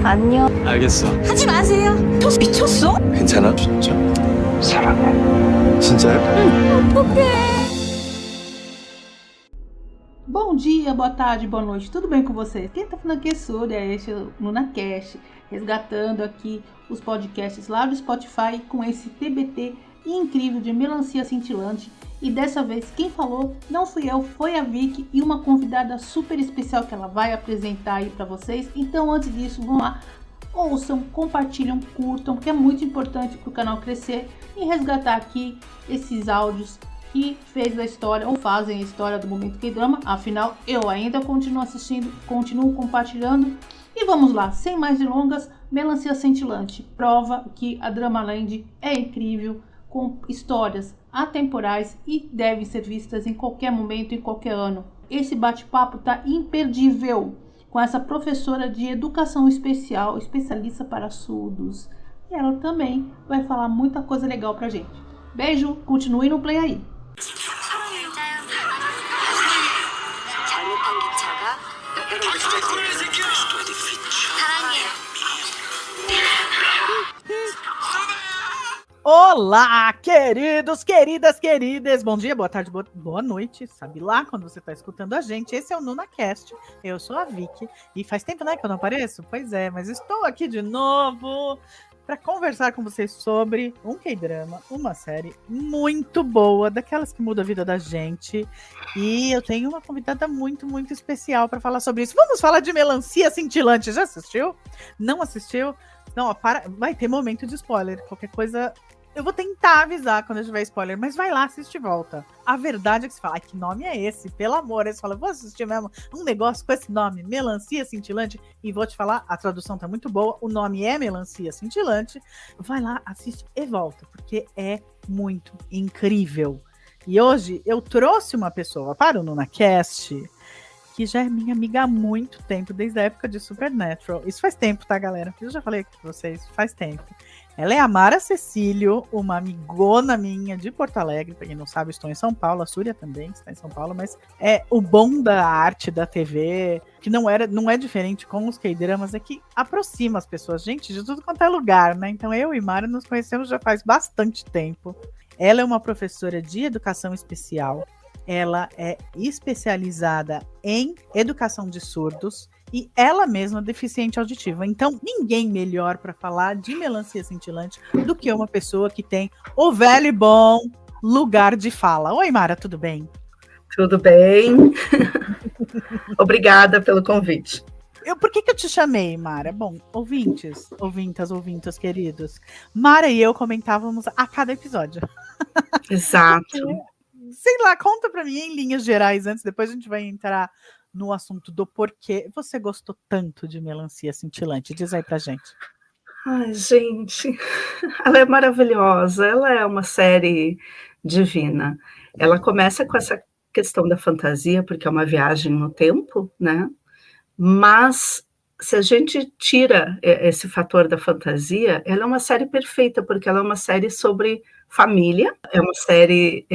안녕. 알겠어. 하지 마세요. 미쳤어? 괜찮아? 진짜? 사랑해. 진짜요? 어떡해. Bom dia, boa tarde, boa noite, tudo bem com vocês? Quem tá falando aqui é Súria, este é o NunaCast, resgatando aqui os podcasts lá do Spotify com esse TBT incrível de Melancia Cintilante. E dessa vez quem falou não fui eu, foi a Vicky e uma convidada super especial que ela vai apresentar aí pra vocês. Então antes disso, vão lá, ouçam, compartilham, curtam, que é muito importante pro canal crescer e resgatar aqui esses áudios que fez a história ou fazem a história do Momento K-Drama. Afinal, eu ainda continuo assistindo, continuo compartilhando. E vamos lá, sem mais delongas, Melancia Cintilante prova que a Dramaland é incrível, com histórias atemporais e devem ser vistas em qualquer momento, em qualquer ano. Esse bate-papo tá imperdível com essa professora de educação especial, especialista para surdos. E ela também vai falar muita coisa legal pra gente. Beijo, continue no play aí. Olá, queridos, queridas, bom dia, boa tarde, boa noite, sabe lá quando você tá escutando a gente. Esse é o NunaCast, eu sou a Vicky, e faz tempo, né, que eu não apareço? Pois é, mas estou aqui de novo para conversar com vocês sobre um K-drama, uma série muito boa, daquelas que mudam a vida da gente, e eu tenho uma convidada muito, muito especial para falar sobre isso. Vamos falar de Melancia Cintilante, já assistiu? Não assistiu? Não, vai ter momento de spoiler, qualquer coisa... Eu vou tentar avisar quando eu tiver spoiler, mas vai lá, assiste e volta. A verdade é que você fala, ai, que nome é esse? Pelo amor, aí você fala, vou assistir mesmo um negócio com esse nome, Melancia Cintilante, e vou te falar, a tradução tá muito boa, o nome é Melancia Cintilante. Vai lá, assiste e volta, porque é muito incrível. E hoje eu trouxe uma pessoa para o NunaCast, que já é minha amiga há muito tempo, desde a época de Supernatural. Isso faz tempo, tá, galera? Eu já falei aqui pra vocês, faz tempo. Ela é a Mara Cecílio, uma amigona minha de Porto Alegre. Pra quem não sabe, estou em São Paulo. A Súria também está em São Paulo. Mas é o bom da arte, da TV, que não é diferente com os K-dramas, é que aproxima as pessoas. Gente, de tudo quanto é lugar, né? Então eu e Mara nos conhecemos já faz bastante tempo. Ela é uma professora de educação especial. Ela é especializada em educação de surdos e ela mesma é deficiente auditiva. Então, ninguém melhor para falar de Melancia Cintilante do que uma pessoa que tem o velho e bom lugar de fala. Oi, Mara, tudo bem? Tudo bem. Obrigada pelo convite. Por que eu te chamei, Mara? Bom, ouvintas queridos, Mara e eu comentávamos a cada episódio. Exato. Sei lá, conta pra mim em linhas gerais antes, depois a gente vai entrar no assunto do porquê você gostou tanto de Melancia Cintilante. Diz aí pra gente. Ai, gente, ela é maravilhosa, ela é uma série divina. Ela começa com essa questão da fantasia, porque é uma viagem no tempo, né? Mas se a gente tira esse fator da fantasia, ela é uma série perfeita, porque ela é uma série sobre família, é uma série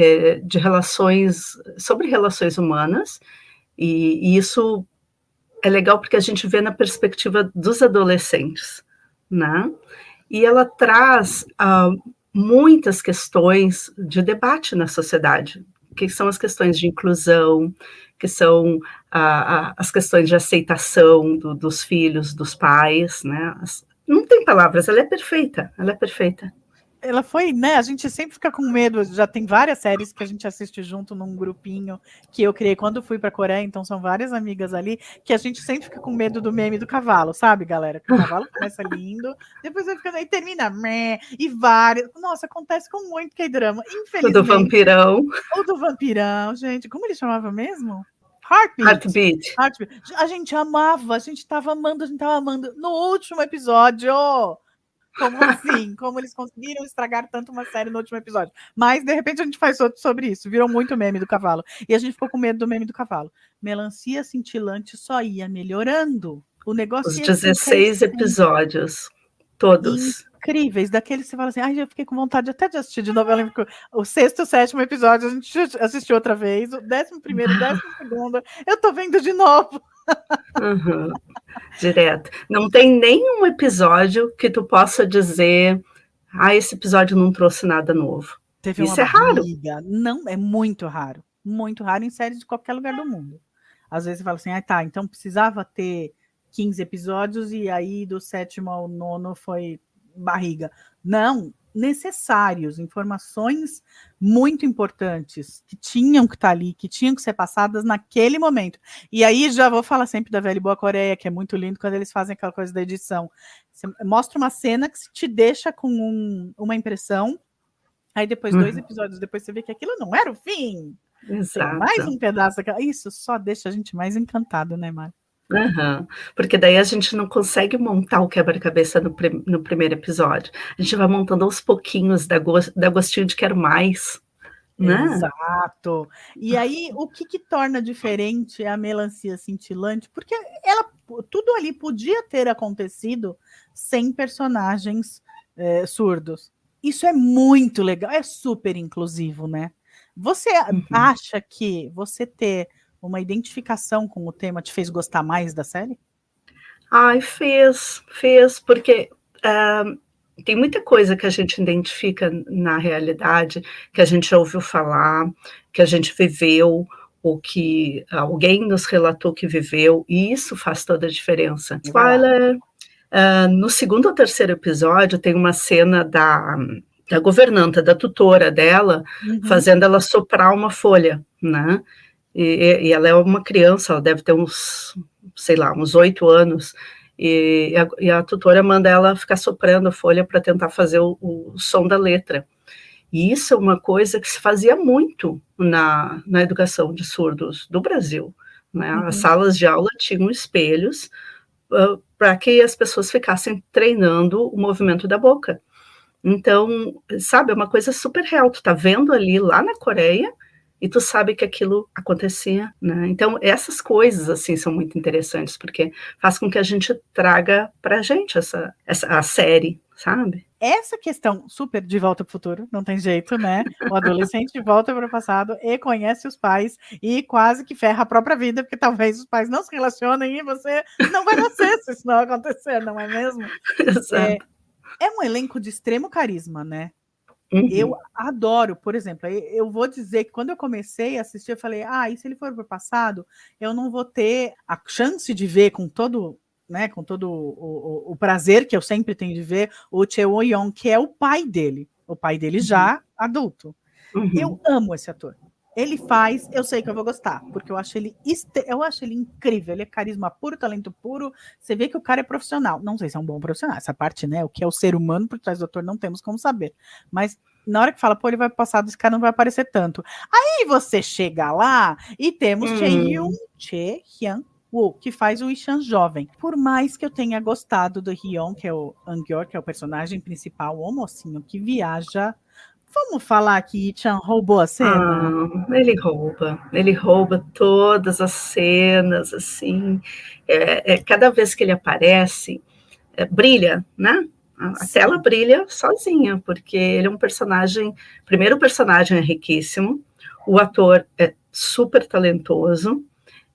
de relações, sobre relações humanas, e isso é legal porque a gente vê na perspectiva dos adolescentes, né? E ela traz muitas questões de debate na sociedade, que são as questões de inclusão, que são as questões de aceitação dos filhos, dos pais, né? Não tem palavras, ela é perfeita, ela é perfeita. Ela foi, né? A gente sempre fica com medo. Já tem várias séries que a gente assiste junto num grupinho que eu criei quando fui pra Coreia, então são várias amigas ali, que a gente sempre fica com medo do meme do cavalo, sabe, galera? Que o cavalo começa lindo, depois vai ficando aí, termina, meh, e várias. Nossa, acontece com muito K-drama, infelizmente. O do vampirão. O do vampirão, gente. Como ele chamava mesmo? Heartbeat. A gente amava, a gente tava amando. No último episódio. Como assim? Como eles conseguiram estragar tanto uma série no último episódio? Mas, de repente, a gente faz outro sobre isso. Virou muito meme do cavalo. E a gente ficou com medo do meme do cavalo. Melancia Cintilante só ia melhorando. O negócio Os 16 episódios. Todos. Incríveis. Daqueles que você fala assim, ai, eu fiquei com vontade até de assistir de novo. Eu lembro que o 6º e 7º episódio a gente assistiu outra vez. O 11º, 12º, eu tô vendo de novo. Uhum. direto. Não tem nenhum episódio que tu possa dizer, esse episódio não trouxe nada novo. Teve Isso uma é raro. briga. Não, é muito raro em séries de qualquer lugar do mundo. Às vezes você fala assim, então precisava ter 15 episódios e aí do 7º ao 9º foi barriga. Não, necessários, informações muito importantes que tinham que estar ali, que tinham que ser passadas naquele momento. E aí já vou falar sempre da Velha e Boa Coreia, que é muito lindo quando eles fazem aquela coisa da edição. Você mostra uma cena que te deixa com uma impressão, aí depois 2 episódios depois você vê que aquilo não era o fim. Exato. Tem mais um pedaço daquela. Isso só deixa a gente mais encantado, né, Mari? Porque daí a gente não consegue montar o quebra-cabeça no primeiro episódio. A gente vai montando aos pouquinhos, dá gostinho de quero mais. Né? Exato. E aí, o que torna diferente a Melancia Cintilante? Porque tudo ali podia ter acontecido sem personagens surdos. Isso é muito legal, é super inclusivo, né? Você acha que você ter uma identificação com o tema te fez gostar mais da série? Fez, porque tem muita coisa que a gente identifica na realidade, que a gente já ouviu falar, que a gente viveu, ou que alguém nos relatou que viveu, e isso faz toda a diferença. Spoiler! No 2º ou 3º episódio tem uma cena da governanta, da tutora dela, fazendo ela soprar uma folha, né? E ela é uma criança, ela deve ter uns 8 anos, e a tutora manda ela ficar soprando a folha para tentar fazer o som da letra. E isso é uma coisa que se fazia muito na educação de surdos do Brasil, né? As salas de aula tinham espelhos para que as pessoas ficassem treinando o movimento da boca. Então, sabe, é uma coisa super real. Tu tá vendo ali lá na Coreia e tu sabe que aquilo acontecia, né? Então, essas coisas, assim, são muito interessantes, porque faz com que a gente traga pra gente a série, sabe? Essa questão super de volta para o futuro, não tem jeito, né? O adolescente volta para o passado e conhece os pais e quase que ferra a própria vida, porque talvez os pais não se relacionem e você não vai nascer se isso não acontecer, não é mesmo? Exato. É um elenco de extremo carisma, né? Eu adoro, por exemplo, eu vou dizer que quando eu comecei a assistir, eu falei, e se ele for para o passado, eu não vou ter a chance de ver com todo o prazer que eu sempre tenho de ver o Choi Woo-young, que é o pai dele já adulto. Eu amo esse ator. Ele faz, eu sei que eu vou gostar, porque eu acho ele incrível, ele é carisma puro, talento puro, você vê que o cara é profissional. Não sei se é um bom profissional, essa parte, né, o que é o ser humano por trás do ator, não temos como saber. Mas na hora que fala, ele vai passar desse cara, não vai aparecer tanto. Aí você chega lá e temos Che Hyun-woo, que faz o Ishan jovem. Por mais que eu tenha gostado do Hyun, que é o Angyor, que é o personagem principal, o mocinho que viaja. Vamos falar que Ichan roubou a cena? Ele rouba todas as cenas, assim, cada vez que ele aparece, brilha, né? A tela brilha sozinha, porque ele é um personagem, primeiro o personagem é riquíssimo, o ator é super talentoso,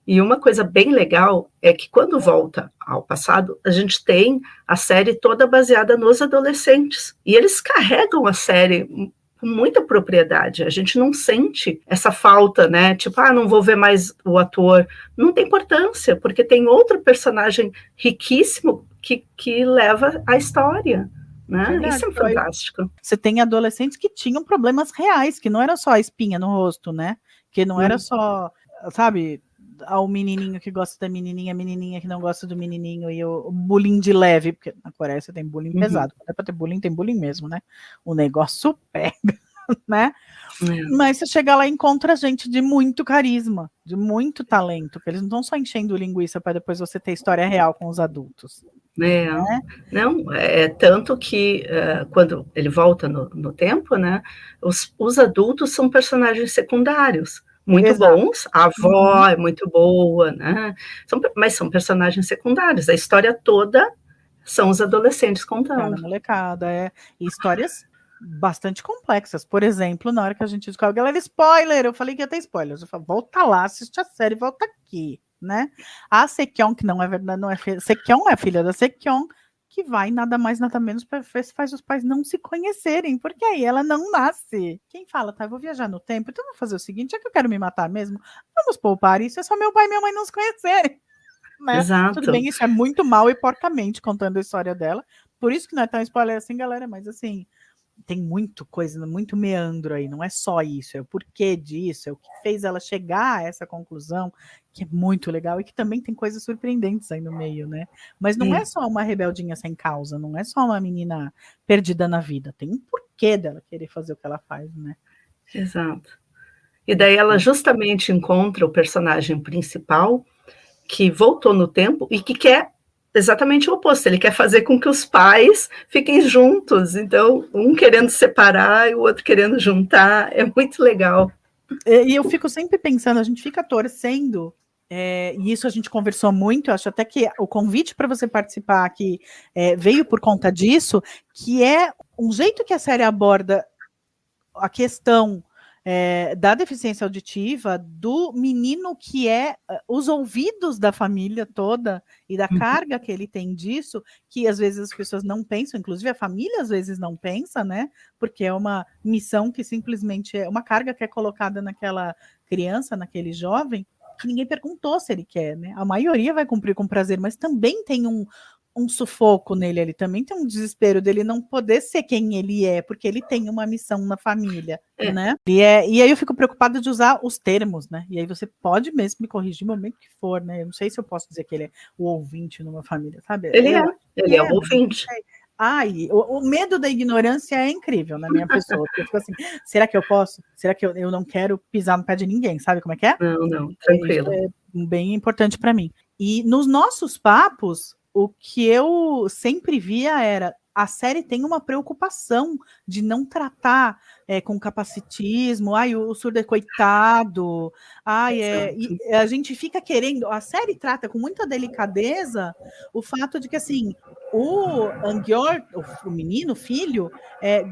e uma coisa bem legal é que quando volta ao passado, a gente tem a série toda baseada nos adolescentes, e eles carregam a série com muita propriedade, a gente não sente essa falta, né, tipo, não vou ver mais o ator, não tem importância, porque tem outro personagem riquíssimo que leva a história, né, verdade, isso é fantástico. Você tem adolescentes que tinham problemas reais, que não era só a espinha no rosto, né, que não era só, sabe, o menininho que gosta da menininha, a menininha que não gosta do menininho, e o bullying de leve, porque na Coreia você tem bullying pesado, quando é pra ter bullying, tem bullying mesmo, né? O negócio pega, né? Mas você chega lá e encontra gente de muito carisma, de muito talento, que eles não estão só enchendo linguiça para depois você ter história real com os adultos. Não, tanto que quando ele volta no tempo, né, os adultos são personagens secundários, muito bons, a avó é muito boa, né? Mas são personagens secundários, a história toda são os adolescentes contando. A molecada, e histórias bastante complexas. Por exemplo, na hora que a gente descobre, galera, spoiler, eu falei que ia ter spoilers, eu falo, volta lá, assiste a série, volta aqui. né? A Seokyeon, que não é verdade, não é Seokyeon, é a filha da Seokyeon, que vai nada mais, nada menos para faz os pais não se conhecerem, porque aí ela não nasce. Quem fala, tá, eu vou viajar no tempo, então eu vou fazer o seguinte, já que eu quero me matar mesmo, vamos poupar isso, é só meu pai e minha mãe não se conhecerem. Né? Exato. Tudo bem, isso é muito mal e porcamente contando a história dela, por isso que não é tão spoiler assim, galera, mas assim, tem muito coisa, muito meandro aí, não é só isso, é o porquê disso, é o que fez ela chegar a essa conclusão, que é muito legal e que também tem coisas surpreendentes aí no meio, né? Mas não é só uma rebeldinha sem causa, não é só uma menina perdida na vida, tem um porquê dela querer fazer o que ela faz, né? Exato. E daí ela justamente encontra o personagem principal que voltou no tempo e que quer exatamente o oposto, ele quer fazer com que os pais fiquem juntos, então um querendo separar e o outro querendo juntar, é muito legal. E eu fico sempre pensando, a gente fica torcendo, e isso a gente conversou muito, eu acho até que o convite para você participar aqui veio por conta disso, que é um jeito que a série aborda a questão da deficiência auditiva, do menino que é os ouvidos da família toda e da carga que ele tem disso, que às vezes as pessoas não pensam, inclusive a família às vezes não pensa, né? Porque é uma missão que simplesmente é uma carga que é colocada naquela criança, naquele jovem, que ninguém perguntou se ele quer, né? A maioria vai cumprir com prazer, mas também tem um sufoco nele, ele também tem um desespero dele não poder ser quem ele é, porque ele tem uma missão na família, né? E aí eu fico preocupada de usar os termos, né? E aí você pode mesmo me corrigir no momento que for, né? Eu não sei se eu posso dizer que ele é o ouvinte numa família, sabe? Ele é o ouvinte. Ai, o medo da ignorância é incrível na minha pessoa, porque eu fico assim, será que eu posso? Será que eu não quero pisar no pé de ninguém, sabe como é que é? Não, tranquilo. Isso é bem importante para mim. E nos nossos papos, o que eu sempre via era, a série tem uma preocupação de não tratar com capacitismo, o surdo é coitado, e a gente fica querendo, a série trata com muita delicadeza o fato de que, assim, o Angyor, o menino, o filho,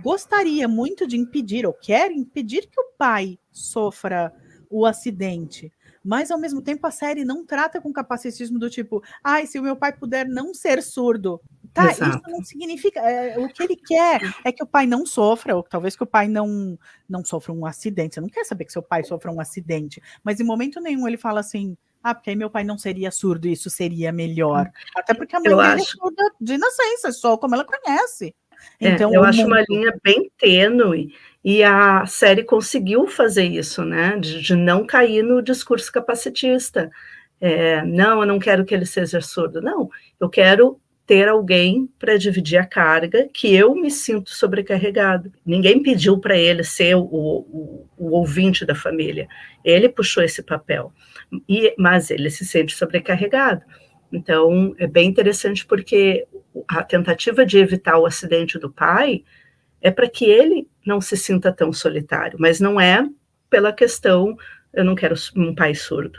gostaria muito de impedir, ou quer impedir que o pai sofra o acidente, mas ao mesmo tempo a série não trata com capacitismo do tipo, se o meu pai puder não ser surdo, tá, Exato. isso não significa, o que ele quer é que o pai não sofra, ou talvez que o pai não sofra um acidente, você não quer saber que seu pai sofra um acidente, mas em momento nenhum ele fala assim, porque aí meu pai não seria surdo, isso seria melhor, até porque a mãe dele é surda de nascença, só como ela conhece. Então, eu acho uma linha bem tênue, e a série conseguiu fazer isso, né? De não cair no discurso capacitista. Não, eu não quero que ele seja surdo. Não, eu quero ter alguém para dividir a carga, que eu me sinto sobrecarregado. Ninguém pediu para ele ser o ouvinte da família. Ele puxou esse papel, mas ele se sente sobrecarregado. Então, é bem interessante porque a tentativa de evitar o acidente do pai é para que ele não se sinta tão solitário, mas não é pela questão, eu não quero um pai surdo.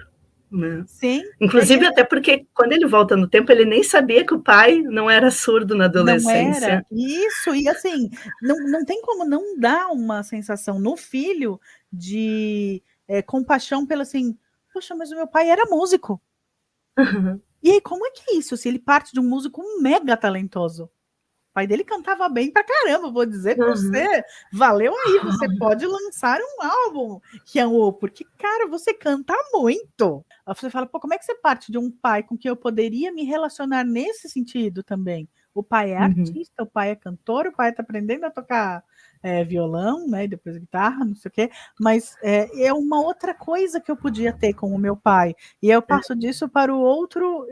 Né? Sim. Inclusive, até porque quando ele volta no tempo, ele nem sabia que o pai não era surdo na adolescência. Não era. Isso, e assim, não tem como não dar uma sensação no filho de compaixão pelo assim, poxa, mas o meu pai era músico. Uhum. E aí, como é que é isso? Se ele parte de um músico mega talentoso. O pai dele cantava bem pra caramba, vou dizer pra você. Valeu aí, você pode lançar um álbum, porque, cara, você canta muito. Aí você fala, como é que você parte de um pai com quem eu poderia me relacionar nesse sentido também? O pai é artista, o pai é cantor, o pai tá aprendendo a tocar violão, né, e depois guitarra, não sei o quê, mas é uma outra coisa que eu podia ter com o meu pai, e eu passo disso para o outro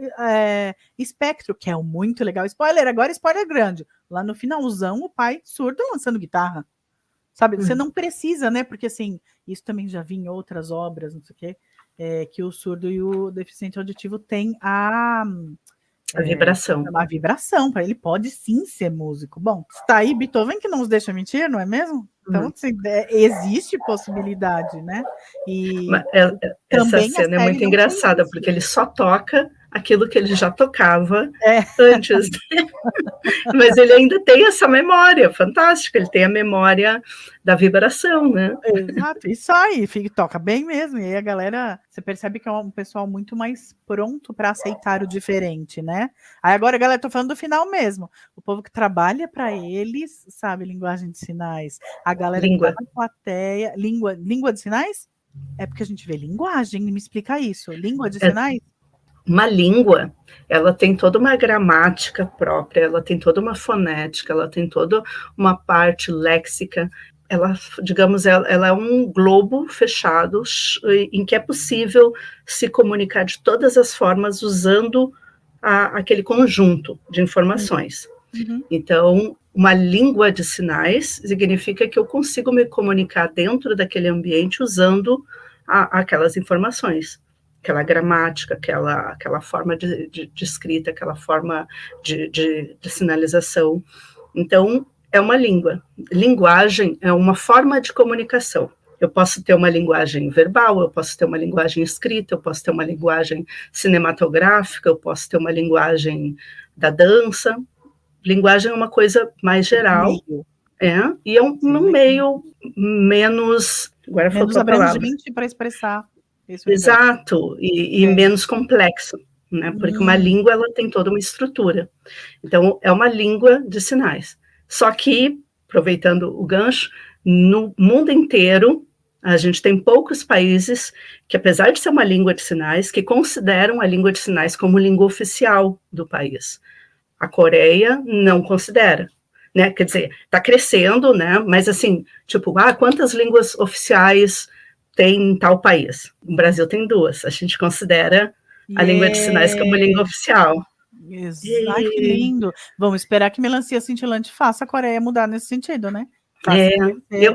espectro, que é muito legal. Spoiler, agora spoiler grande, lá no finalzão o pai surdo lançando guitarra, sabe, você não precisa, né, porque assim, isso também já vi em outras obras, não sei o quê, que o surdo e o deficiente auditivo têm a vibração. A vibração, para ele pode sim ser músico. Bom, está aí Beethoven que não nos deixa mentir, não é mesmo? Então, assim, existe possibilidade, né? E essa cena é muito engraçada, porque ele só toca aquilo que ele já tocava É. antes. Mas ele ainda tem essa memória fantástica, ele tem a memória da vibração, né? Exato, isso aí, toca bem mesmo. E aí a galera, você percebe que é um pessoal muito mais pronto para aceitar o diferente, né? Aí agora, galera, tô falando do final mesmo. O povo que trabalha para eles sabe linguagem de sinais. A galera que tá na plateia, língua de sinais? É porque a gente vê linguagem, me explica isso. Língua de sinais? Uma língua, ela tem toda uma gramática própria, ela tem toda uma fonética, ela tem toda uma parte léxica. Ela, digamos, ela é um globo fechado em que é possível se comunicar de todas as formas usando aquele conjunto de informações. Uhum. Então, uma língua de sinais significa que eu consigo me comunicar dentro daquele ambiente usando aquelas informações, aquela gramática, aquela forma de escrita, aquela forma de sinalização. Então, é uma língua. Linguagem é uma forma de comunicação. Eu posso ter uma linguagem verbal, eu posso ter uma linguagem escrita, eu posso ter uma linguagem cinematográfica, eu posso ter uma linguagem da dança. Linguagem é uma coisa mais geral, e é um meio menos... Agora menos abrangente para expressar. Exato, e menos complexo, né? Porque uma língua, ela tem toda uma estrutura. Então, é uma língua de sinais. Só que, aproveitando o gancho, no mundo inteiro, a gente tem poucos países que, apesar de ser uma língua de sinais, que consideram a língua de sinais como língua oficial do país. A Coreia não considera, né? Quer dizer, está crescendo, né? Mas assim, tipo, quantas línguas oficiais tem em tal país? O Brasil tem 2. A gente considera a língua de sinais como língua oficial. Ai, que lindo. Vamos esperar que Melancia Cintilante faça a Coreia mudar nesse sentido, né?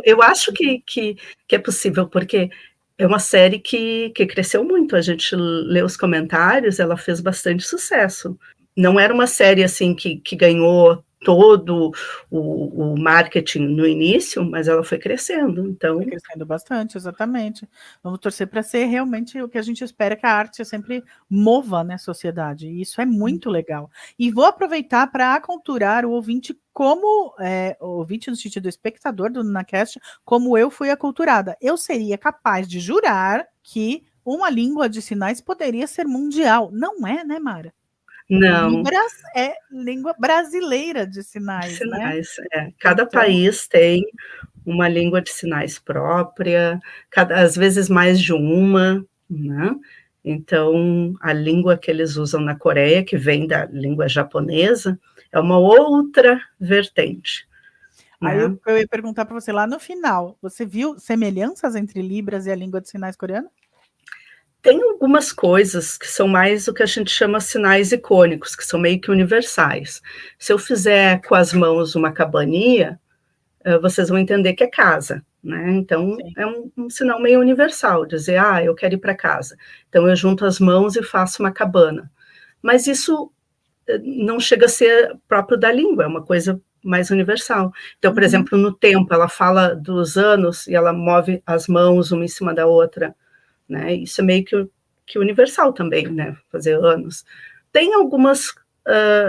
Eu acho que é possível, porque é uma série que cresceu muito. A gente lê os comentários, ela fez bastante sucesso. Não era uma série assim que ganhou todo o marketing no início, mas ela foi crescendo, então... Foi crescendo bastante, exatamente. Vamos torcer para ser realmente o que a gente espera, que a arte sempre mova, né, a sociedade, e isso é muito legal. E vou aproveitar para aculturar o ouvinte como, o ouvinte no sentido do espectador do NunaCast, como eu fui aculturada. Eu seria capaz de jurar que uma língua de sinais poderia ser mundial. Não é, né, Mara? Não. Libras é língua brasileira de sinais, né? Cada país tem uma língua de sinais própria, às vezes mais de uma, né? Então, a língua que eles usam na Coreia, que vem da língua japonesa, é uma outra vertente. Aí eu ia perguntar para você lá no final, você viu semelhanças entre Libras e a língua de sinais coreana? Tem algumas coisas que são mais o que a gente chama sinais icônicos, que são meio que universais. Se eu fizer com as mãos uma cabaninha, vocês vão entender que é casa, né? Então, é um sinal meio universal, dizer, eu quero ir para casa. Então, eu junto as mãos e faço uma cabana. Mas isso não chega a ser próprio da língua, é uma coisa mais universal. Então, por exemplo, no tempo, ela fala dos anos e ela move as mãos uma em cima da outra, né? Isso é meio que universal também, né? Fazer anos. Tem algumas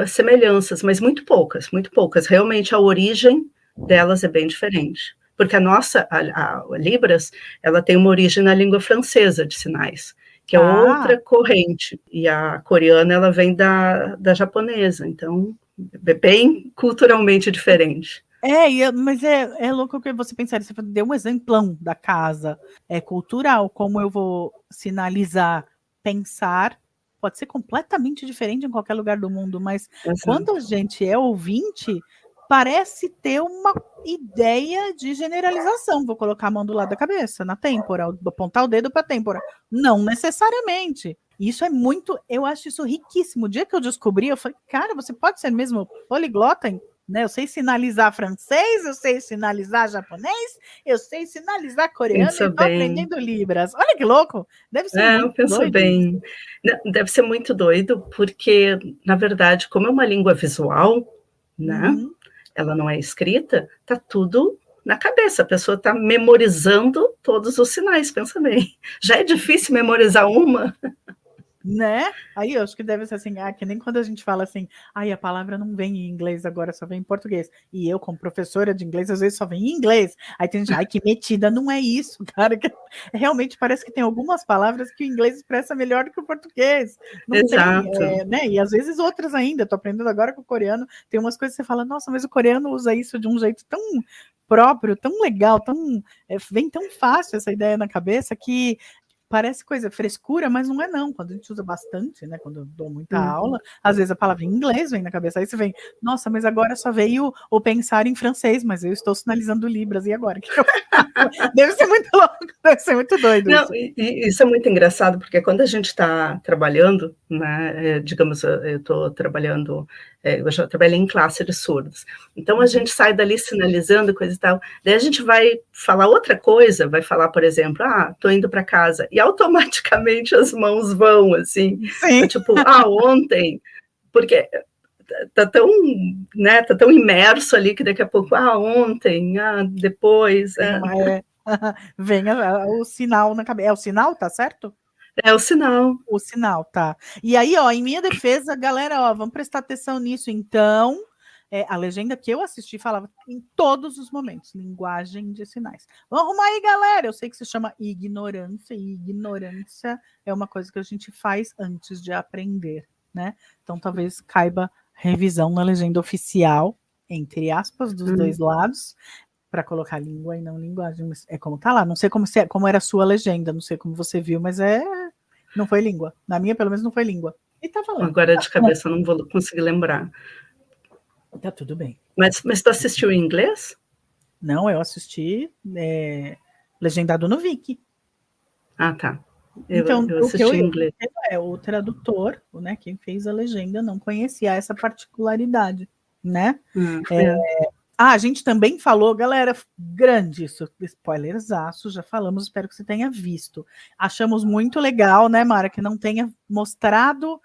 semelhanças, mas muito poucas, muito poucas. Realmente a origem delas é bem diferente. Porque a nossa, a Libras, ela tem uma origem na língua francesa de sinais, que é outra corrente. E a coreana, ela vem da japonesa. Então, é bem culturalmente diferente. Mas é louco que você pensar, você deu um exemplão da casa, é cultural, como eu vou sinalizar, pensar, pode ser completamente diferente em qualquer lugar do mundo, mas quando a gente é ouvinte, parece ter uma ideia de generalização, vou colocar a mão do lado da cabeça, na têmpora, apontar o dedo para a têmpora, não necessariamente. Isso é muito, eu acho isso riquíssimo. O dia que eu descobri, eu falei, cara, você pode ser mesmo poliglota, né? Eu sei sinalizar francês, eu sei sinalizar japonês, eu sei sinalizar coreano, e estou aprendendo Libras. Olha que louco! Deve ser muito doido. Bem. Deve ser muito doido, porque, na verdade, como é uma língua visual, né? Ela não é escrita, tá tudo na cabeça, a pessoa está memorizando todos os sinais, pensa bem. Já é difícil memorizar uma. Né? Aí eu acho que deve ser assim, que nem quando a gente fala assim, a palavra não vem em inglês agora, só vem em português. E eu, como professora de inglês, às vezes só vem em inglês. Aí tem gente, que metida, não é isso, cara. Que realmente parece que tem algumas palavras que o inglês expressa melhor do que o português. Não Exato. tem, né? E às vezes outras ainda. Tô aprendendo agora com o coreano, tem umas coisas que você fala, nossa, mas o coreano usa isso de um jeito tão próprio, tão legal, vem tão fácil essa ideia na cabeça que parece coisa frescura, mas não é não. Quando a gente usa bastante, né? Quando eu dou muita aula, às vezes a palavra em inglês vem na cabeça. Aí você vem, nossa, mas agora só veio o pensar em francês, mas eu estou sinalizando Libras, e agora? Deve ser muito louco, deve ser muito doido. Não, isso é muito engraçado, porque quando a gente está trabalhando, né, digamos, eu estou trabalhando, eu já trabalhei em classe de surdos, então a gente sai dali sinalizando coisa e tal, daí a gente vai falar outra coisa, vai falar, por exemplo, estou indo para casa, e automaticamente as mãos vão, assim, tipo, ontem, porque tá tão, né, tá tão imerso ali que daqui a pouco, ontem, depois, vem o sinal na cabeça. É o sinal, tá certo? É o sinal. O sinal, tá. E aí, em minha defesa, galera, vamos prestar atenção nisso. Então, a legenda que eu assisti falava em todos os momentos, linguagem de sinais. Vamos arrumar aí, galera. Eu sei que se chama ignorância, e ignorância é uma coisa que a gente faz antes de aprender, né? Então, talvez caiba revisão na legenda oficial, entre aspas, dos dois lados, para colocar língua e não linguagem. É como tá lá. Não sei como era a sua legenda, não sei como você viu, mas não foi língua. Na minha, pelo menos, não foi língua. E tá falando. Agora de cabeça eu não vou conseguir lembrar. Tá tudo bem. Mas tu assistiu em inglês? Não, eu assisti legendado no Viki. Tá. Então, eu assisti em inglês. O tradutor, né, quem fez a legenda, não conhecia essa particularidade, né? A gente também falou, galera, grande isso, spoilerzaço, já falamos, espero que você tenha visto. Achamos muito legal, né, Mara, que não tenha mostrado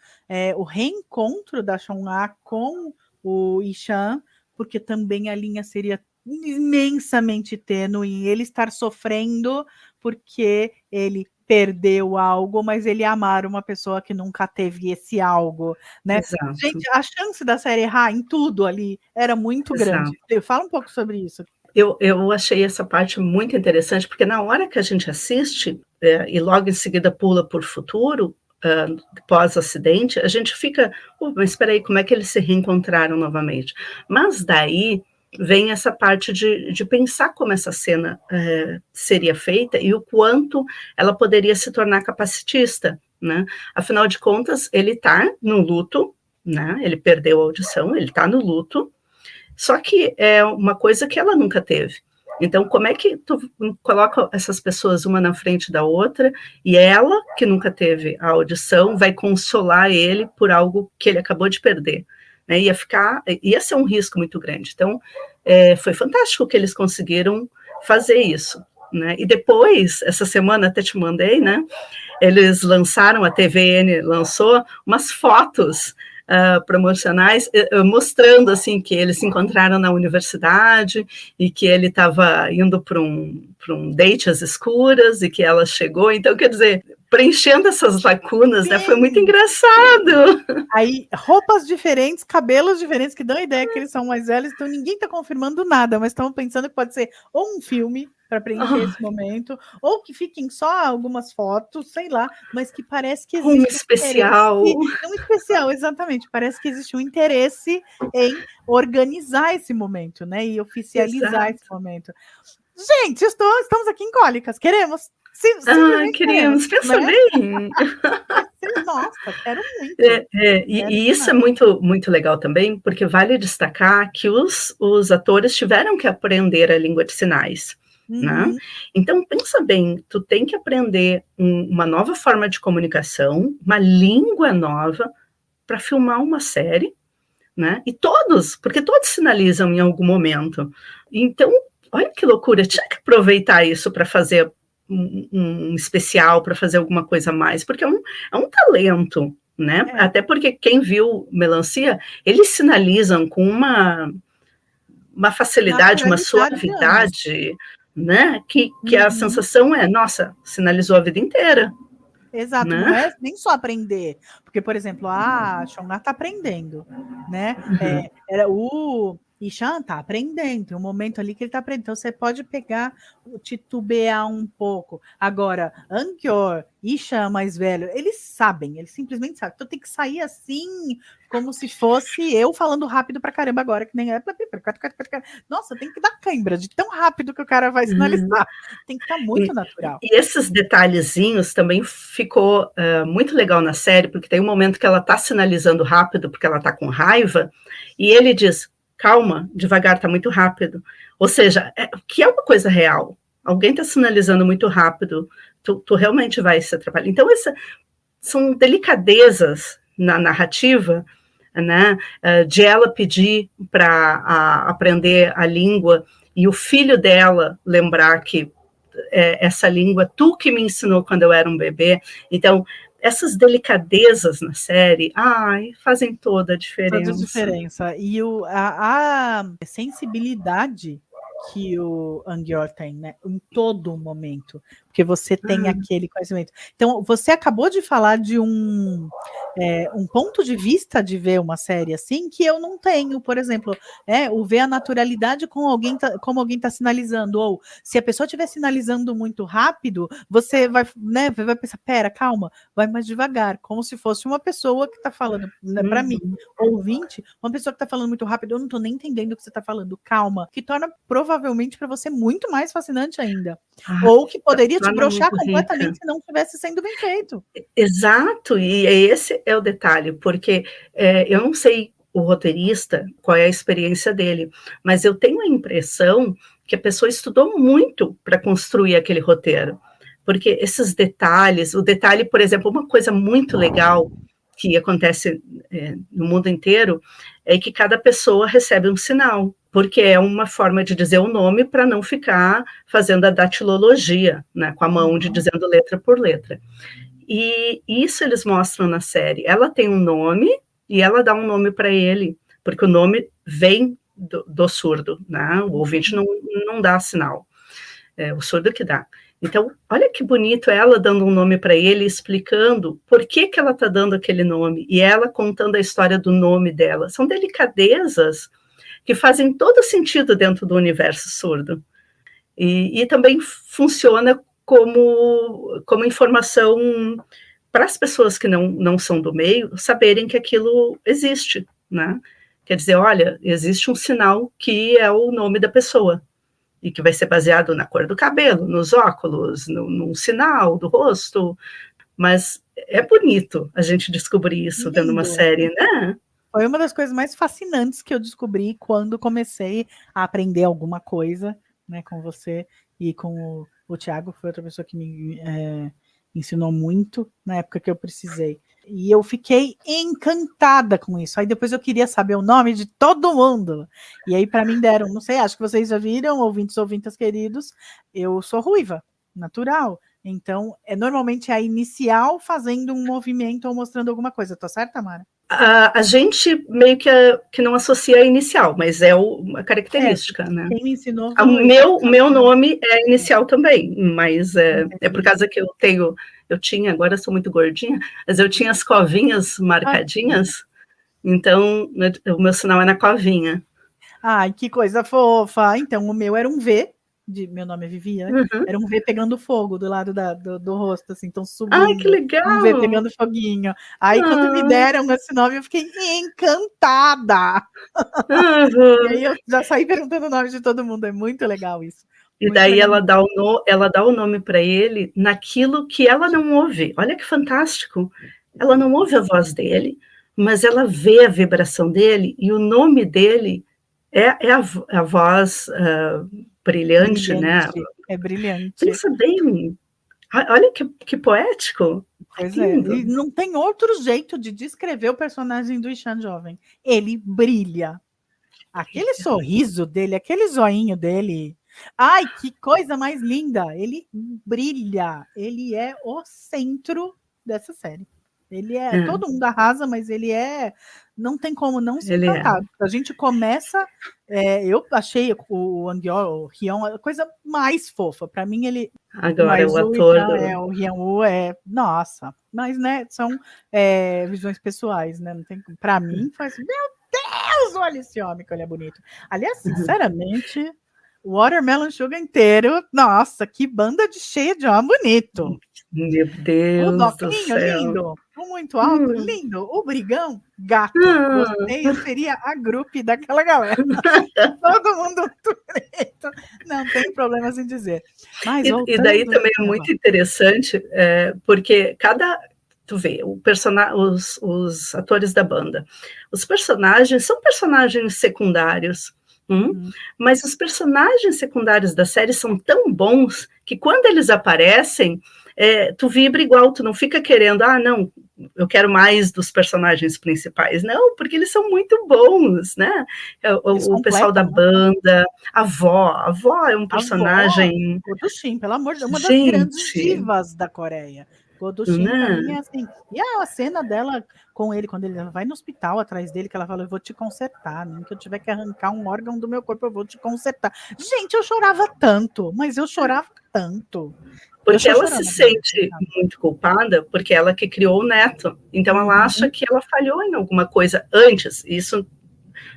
o reencontro da Chong-A com o Ishan, porque também a linha seria imensamente tênue, e ele estar sofrendo porque ele perdeu algo, mas ele amar uma pessoa que nunca teve esse algo, né? Exato. Gente, a chance da série errar em tudo ali era muito grande. Fala um pouco sobre isso. Eu achei essa parte muito interessante, porque na hora que a gente assiste, e logo em seguida pula por futuro, pós-acidente, a gente fica, mas espera aí, como é que eles se reencontraram novamente? Mas daí vem essa parte de pensar como essa cena seria feita e o quanto ela poderia se tornar capacitista, né? Afinal de contas, ele está no luto, né? Ele perdeu a audição, ele está no luto, só que é uma coisa que ela nunca teve. Então, como é que tu coloca essas pessoas uma na frente da outra e ela, que nunca teve a audição, vai consolar ele por algo que ele acabou de perder? Né? Ia ser um risco muito grande. Então, foi fantástico que eles conseguiram fazer isso. Né? E depois, essa semana até te mandei, né? Eles lançaram, a TVN lançou umas fotos promocionais, mostrando assim que eles se encontraram na universidade e que ele estava indo para um date às escuras e que ela chegou. Então, quer dizer, preenchendo essas lacunas, né? Foi muito engraçado. Aí, roupas diferentes, cabelos diferentes, que dão a ideia que eles são mais velhos, então ninguém está confirmando nada, mas estamos pensando que pode ser ou um filme para preencher esse momento, ou que fiquem só algumas fotos, sei lá, mas que parece que existe um especial. Um especial, exatamente. Parece que existe um interesse em organizar esse momento, né? E oficializar esse momento. Gente, estamos aqui em Cólicas, queremos. Queremos, pensa né? bem. Nossa, quero muito. E isso é muito, muito legal também, porque vale destacar que os atores tiveram que aprender a língua de sinais. Né? Então, pensa bem, tu tem que aprender uma nova forma de comunicação, uma língua nova, para filmar uma série, né? Porque todos sinalizam em algum momento. Então, olha que loucura, tinha que aproveitar isso para fazer um especial, para fazer alguma coisa a mais, porque é um talento, né? Até porque quem viu Melancia, eles sinalizam com uma facilidade, uma suavidade, né? Que a sensação nossa, sinalizou a vida inteira, Exato, né? não é nem só aprender, porque, por exemplo, a Shona tá aprendendo, né? Era o Ishan tá aprendendo, tem um momento ali que ele tá aprendendo, então você pode pegar, titubear um pouco. Agora, Ankior, Ishan mais velho, eles sabem, eles simplesmente sabem, então tem que sair assim, como se fosse eu falando rápido pra caramba agora, que nem é. Nossa, tem que dar cãibra de tão rápido que o cara vai sinalizar, tem que estar muito natural. E esses detalhezinhos também ficou muito legal na série, porque tem um momento que ela está sinalizando rápido, porque ela está com raiva, e ele diz, calma, devagar, está muito rápido. Ou seja, que é uma coisa real. Alguém está sinalizando muito rápido, tu realmente vai se atrapalhar. Então, são delicadezas na narrativa, né, de ela pedir para aprender a língua, e o filho dela lembrar que essa língua, tu que me ensinou quando eu era um bebê. Então, essas delicadezas na série, fazem toda a diferença. Toda a diferença. E a sensibilidade que o Angior tem, né? Em todo momento. Porque você tem aquele conhecimento. Então, você acabou de falar de um ponto de vista de ver uma série assim que eu não tenho, por exemplo, o ver a naturalidade como alguém tá sinalizando, ou se a pessoa estiver sinalizando muito rápido, você vai, né, vai pensar, pera, calma, vai mais devagar, como se fosse uma pessoa que tá falando, né, para mim, ouvinte, uma pessoa que tá falando muito rápido, eu não tô nem entendendo o que você tá falando, calma, que torna provavelmente para você muito mais fascinante ainda, ou que poderia te broxar completamente se não estivesse sendo bem feito. Exato, e esse é o detalhe, porque eu não sei o roteirista, qual é a experiência dele, mas eu tenho a impressão que a pessoa estudou muito para construir aquele roteiro, porque esses detalhes, o detalhe, por exemplo, uma coisa muito legal que acontece no mundo inteiro, é que cada pessoa recebe um sinal, porque é uma forma de dizer o nome para não ficar fazendo a datilologia, né, com a mão dizendo letra por letra. E isso eles mostram na série. Ela tem um nome e ela dá um nome para ele, porque o nome vem do surdo, né? O ouvinte não dá sinal, o surdo que dá. Então, olha que bonito ela dando um nome para ele, explicando por que ela está dando aquele nome, e ela contando a história do nome dela. São delicadezas que fazem todo sentido dentro do universo surdo. E também funciona como informação para as pessoas que não são do meio saberem que aquilo existe, né? Quer dizer, olha, existe um sinal que é o nome da pessoa, e que vai ser baseado na cor do cabelo, nos óculos, num sinal do rosto, mas é bonito a gente descobrir isso dentro de uma série, né? Foi uma das coisas mais fascinantes que eu descobri quando comecei a aprender alguma coisa, né, com você e com o Thiago, que foi outra pessoa que me ensinou muito na época que eu precisei. E eu fiquei encantada com isso. Aí depois eu queria saber o nome de todo mundo. E aí para mim deram, não sei, acho que vocês já viram, ouvintas queridos, eu sou ruiva, natural. Então, normalmente a inicial fazendo um movimento ou mostrando alguma coisa. Tô certa, Mara? A gente meio que não associa a inicial, mas é uma característica, né? Quem me ensinou o meu nome é inicial também, mas é por causa que eu tinha, agora eu sou muito gordinha, mas eu tinha as covinhas marcadinhas, então o meu sinal é na covinha. Ai, que coisa fofa! Então, o meu era um V, meu nome é Viviane, era um V pegando fogo do lado do rosto, assim, então subindo. Ai, que legal! Um V pegando foguinho. Aí, quando me deram esse nome, eu fiquei encantada! E aí, eu já saí perguntando o nome de todo mundo, é muito legal isso. E daí ela dá o nome para ele naquilo que ela não ouve. Olha que fantástico! Ela não ouve a voz dele, mas ela vê a vibração dele, e o nome dele é a voz brilhante, né? É brilhante. Pensa bem, olha que poético. Pois é, e não tem outro jeito de descrever o personagem do Ishan jovem. Ele brilha. Aquele sorriso dele, aquele zoinho dele. Ai, que coisa mais linda! Ele brilha. Ele é o centro dessa série. Ele é, todo mundo arrasa, mas ele não tem como não se encantar. A gente começa, eu achei o Angyeol, o Hyun, a coisa mais fofa. Para mim, ele... Agora, o ator... O Hyun-woo nossa, mas, né, são visões pessoais, né? Não tem, para mim, faz... Meu Deus, olha esse homem, que ele é bonito. Aliás, sinceramente... O Watermelon Sugar inteiro, nossa, que banda cheia de homem bonito. Meu Deus o do céu. Lindo, o muito alto, lindo. O Brigão, gato. Gostei, eu seria a grupo daquela galera. Todo mundo muito bonito. Não tem problema em dizer. Mas, e daí também é muito interessante, porque tu vê, os atores da banda, os personagens são personagens secundários, mas os personagens secundários da série são tão bons que quando eles aparecem, tu vibra igual, tu não fica querendo, não, eu quero mais dos personagens principais, não, porque eles são muito bons, né? O pessoal da banda, a avó é um personagem... Sim, pelo amor de Deus, uma das grandes divas da Coreia. Godoshin, pra mim, é assim. E a cena dela com ele, quando ele vai no hospital atrás dele, que ela fala, eu vou te consertar, nem que eu tiver que arrancar um órgão do meu corpo, eu vou te consertar. Gente, eu chorava tanto, mas eu chorava tanto. Porque ela se sente muito culpada, porque ela que criou o neto. Então, ela acha que ela falhou em alguma coisa antes, isso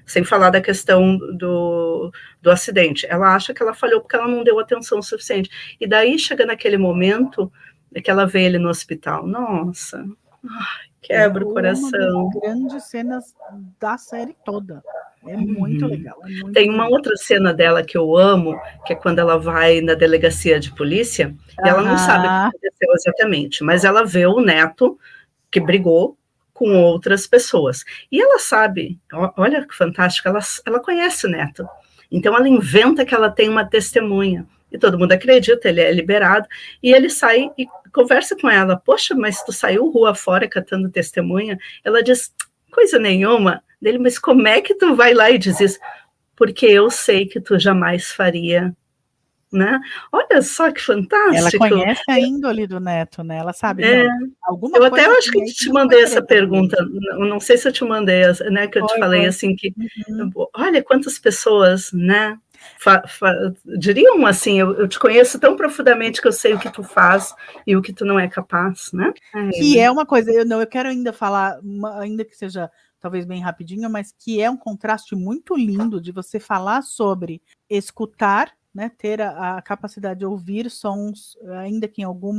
sem falar da questão do acidente. Ela acha que ela falhou porque ela não deu atenção suficiente. E daí, chega naquele momento... que ela vê ele no hospital. Nossa, quebra o coração. Uma das grandes cenas da série toda. É muito legal. Tem uma outra cena dela que eu amo, que é quando ela vai na delegacia de polícia, e ela não sabe o que aconteceu exatamente, mas ela vê o neto que brigou com outras pessoas. E ela sabe, olha que fantástico, ela conhece o neto. Então ela inventa que ela tem uma testemunha. E todo mundo acredita, ele é liberado, e ele sai e conversa com ela, poxa, mas tu saiu rua fora catando testemunha? Ela diz, coisa nenhuma, dele, mas como é que tu vai lá e diz isso? Porque eu sei que tu jamais faria, né? Olha só que fantástico. Ela conhece a índole do neto, né? Ela sabe, alguma eu coisa... até acho que te mandei essa pergunta, não sei se eu te mandei, né, que eu te falei assim, que, olha quantas pessoas, né, diriam assim, eu te conheço tão profundamente que eu sei o que tu faz e o que tu não é capaz, né? Que é uma coisa, eu quero ainda falar, ainda que seja talvez bem rapidinho, mas que é um contraste muito lindo de você falar sobre escutar, né, ter a capacidade de ouvir sons, ainda que em algum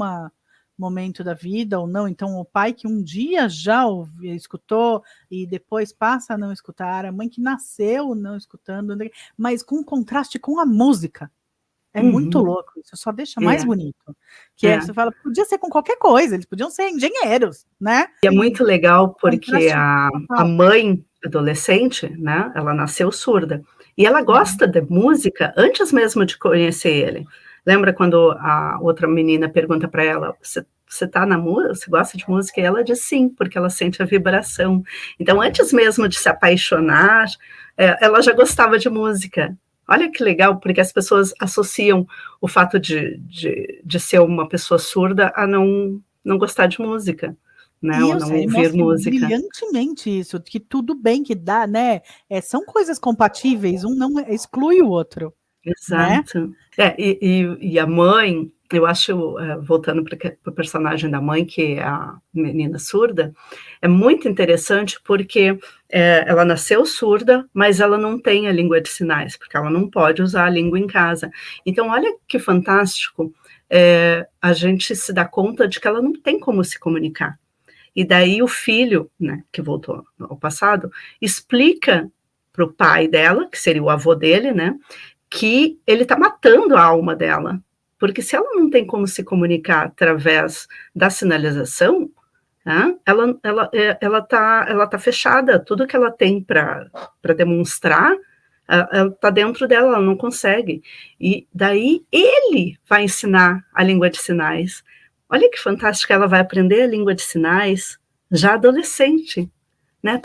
momento da vida ou não. Então, o pai que um dia já escutou e depois passa a não escutar, a mãe que nasceu não escutando, mas com contraste com a música. É muito louco, isso só deixa mais bonito. Que você fala, podia ser com qualquer coisa, eles podiam ser engenheiros, né? E é muito legal porque a mãe adolescente, né, ela nasceu surda. E ela gosta de música antes mesmo de conhecer ele. Lembra quando a outra menina pergunta para ela, você tá na música, você gosta de música? E ela diz sim, porque ela sente a vibração. Então, antes mesmo de se apaixonar, ela já gostava de música. Olha que legal, porque as pessoas associam o fato de ser uma pessoa surda a não gostar de música, né? Ou não ouvir música. Brilhantemente isso, que tudo bem que dá, né? São coisas compatíveis, um não exclui o outro. Exato. Né? E a mãe, eu acho, voltando para o personagem da mãe, que é a menina surda, é muito interessante porque ela nasceu surda, mas ela não tem a língua de sinais, porque ela não pode usar a língua em casa. Então, olha que fantástico, a gente se dá conta de que ela não tem como se comunicar. E daí o filho, né, que voltou ao passado, explica para o pai dela, que seria o avô dele, né, que ele está matando a alma dela, porque se ela não tem como se comunicar através da sinalização, né, ela tá fechada, tudo que ela tem para demonstrar está dentro dela, ela não consegue. E daí ele vai ensinar a língua de sinais. Olha que fantástico, ela vai aprender a língua de sinais já adolescente. Né?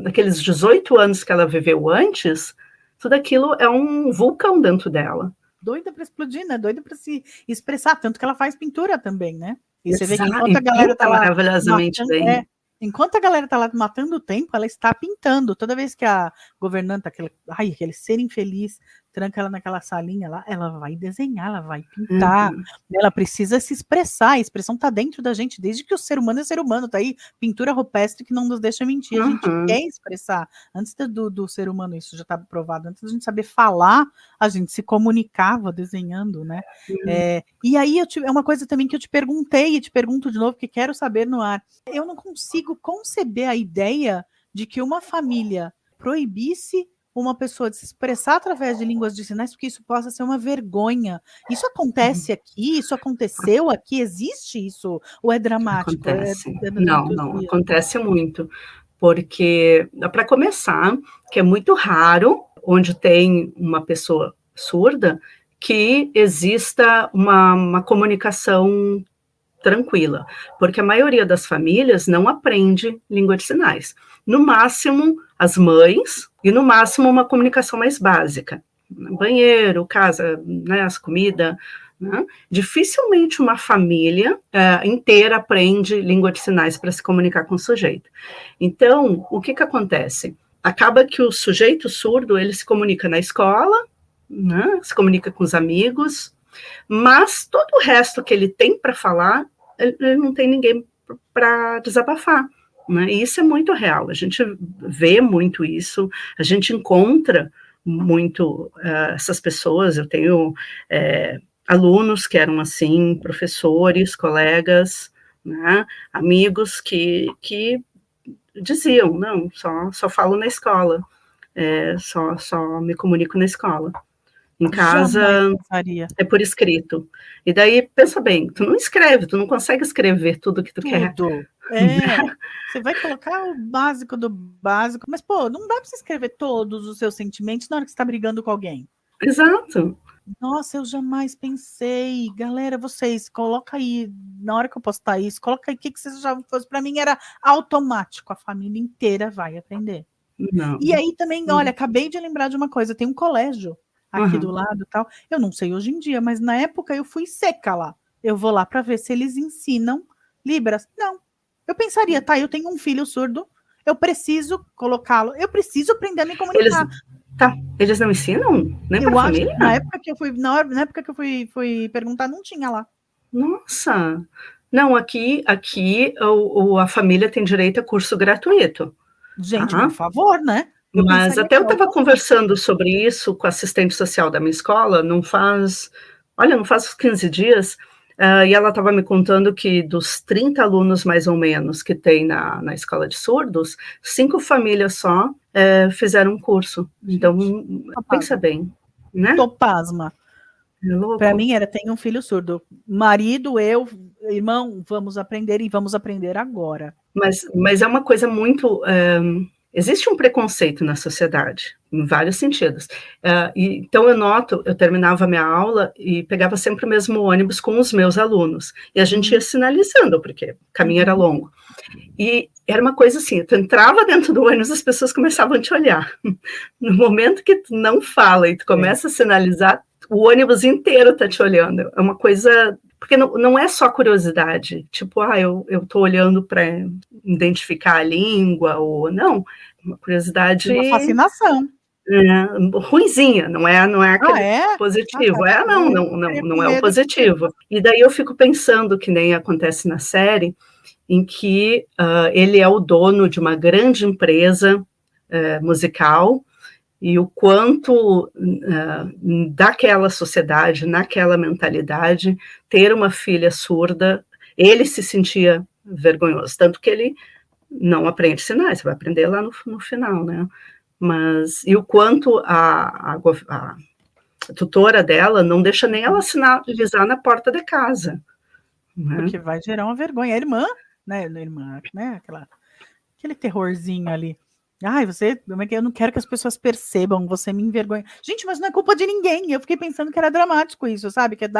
Aqueles 18 anos que ela viveu antes, tudo aquilo é um vulcão dentro dela. Doida para explodir, né? Doida para se expressar, tanto que ela faz pintura também, né? E você vê que Exato, enquanto a e galera tá pinta lá maravilhosamente matando, bem. enquanto a galera tá lá matando o tempo, ela está pintando. Toda vez que a governanta, aquele ser infeliz, tranca ela naquela salinha lá, ela vai desenhar, ela vai pintar, ela precisa se expressar, a expressão tá dentro da gente, desde que o ser humano é ser humano, tá aí, pintura rupestre que não nos deixa mentir, a gente quer expressar, antes do ser humano, isso já tá provado, antes da gente saber falar, a gente se comunicava desenhando, né, e aí é uma coisa também que eu te perguntei, e te pergunto de novo, que quero saber no ar, eu não consigo conceber a ideia de que uma família proibisse uma pessoa de se expressar através de línguas de sinais, porque isso possa ser uma vergonha. Isso acontece aqui? Isso aconteceu aqui? Existe isso? Ou é dramático? Acontece. É Não, acontece muito. Porque, para começar, que é muito raro, onde tem uma pessoa surda, que exista uma comunicação tranquila, porque a maioria das famílias não aprende língua de sinais. No máximo, as mães, e no máximo uma comunicação mais básica. Banheiro, casa, né, as comidas. Né? Dificilmente uma família inteira aprende língua de sinais para se comunicar com o sujeito. Então, o que acontece? Acaba que o sujeito surdo, ele se comunica na escola, né, se comunica com os amigos, mas todo o resto que ele tem para falar, ele não tem ninguém para desabafar. Né? E isso é muito real, a gente vê muito isso, a gente encontra muito essas pessoas, eu tenho alunos que eram assim, professores, colegas, né, amigos que diziam, não, só falo na escola, só me comunico na escola. Em casa é por escrito. E daí, pensa bem, tu não escreve, tu não consegue escrever tudo que tu quer. Você vai colocar o básico do básico, mas, pô, não dá pra você escrever todos os seus sentimentos na hora que você tá brigando com alguém. Exato. Nossa, eu jamais pensei. Galera, vocês, coloca aí, na hora que eu postar isso, coloca aí o que vocês já fosse. Pra mim era automático, a família inteira vai aprender. Não. E aí também, olha, acabei de lembrar de uma coisa, tem um colégio aqui do lado e tal. Eu não sei hoje em dia, mas na época eu fui seca lá. Eu vou lá para ver se eles ensinam Libras. Não. Eu pensaria, tá, eu tenho um filho surdo, eu preciso colocá-lo, eu preciso aprender a me comunicar. Eles não ensinam? Nem para família? Na época que eu fui perguntar, não tinha lá. Nossa. Não, aqui a família tem direito a curso gratuito. Gente, por favor, né? Mas até eu estava conversando sobre isso com a assistente social da minha escola, não faz 15 dias, e ela estava me contando que dos 30 alunos, mais ou menos, que tem na escola de surdos, 5 famílias só fizeram um curso. Então, pensa bem, né? Tô pasma. Para mim tem um filho surdo. Marido, eu, irmão, vamos aprender e vamos aprender agora. Mas é uma coisa muito... existe um preconceito na sociedade, em vários sentidos. Então, eu terminava a minha aula e pegava sempre o mesmo ônibus com os meus alunos. E a gente ia sinalizando, porque o caminho era longo. E era uma coisa assim, tu entrava dentro do ônibus, as pessoas começavam a te olhar. No momento que tu não fala e tu começa a sinalizar, o ônibus inteiro tá te olhando. É uma coisa... Porque não é só curiosidade, tipo, eu tô olhando para identificar a língua, ou não, uma curiosidade... Uma fascinação. Ruinzinha, não é aquele positivo, não é o positivo. E daí eu fico pensando, que nem acontece na série, em que ele é o dono de uma grande empresa musical, e o quanto daquela sociedade, naquela mentalidade, ter uma filha surda, ele se sentia vergonhoso, tanto que ele não aprende sinais, você vai aprender lá no final, né? E o quanto a tutora dela não deixa nem ela sinalizar na porta da casa. Né? Porque vai gerar uma vergonha. A irmã, né? Aquele terrorzinho ali. Ai, eu não quero que as pessoas percebam, você me envergonha. Gente, mas não é culpa de ninguém. Eu fiquei pensando que era dramático isso, sabe? Que é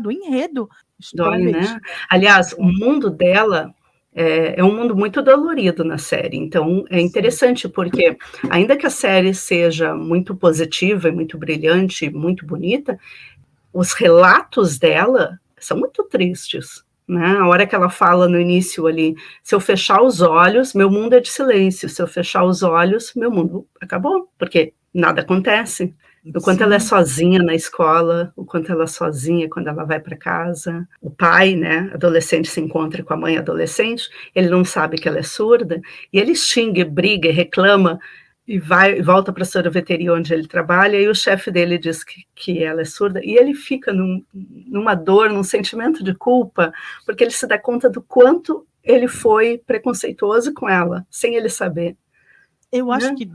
do enredo. Dói, né? Aliás, o mundo dela é um mundo muito dolorido na série. Então, é interessante, porque ainda que a série seja muito positiva, muito brilhante, muito bonita, os relatos dela são muito tristes. né? A hora que ela fala no início ali, se eu fechar os olhos, meu mundo é de silêncio, se eu fechar os olhos, meu mundo acabou, porque nada acontece. O quanto ela é sozinha na escola, o quanto ela é sozinha quando ela vai para casa. O pai, né, adolescente, se encontra com a mãe adolescente, ele não sabe que ela é surda, e ele xinga, briga, reclama, e volta para a sorveteria onde ele trabalha, e o chefe dele diz que ela é surda, e ele fica numa dor, num sentimento de culpa, porque ele se dá conta do quanto ele foi preconceituoso com ela, sem ele saber. Eu acho que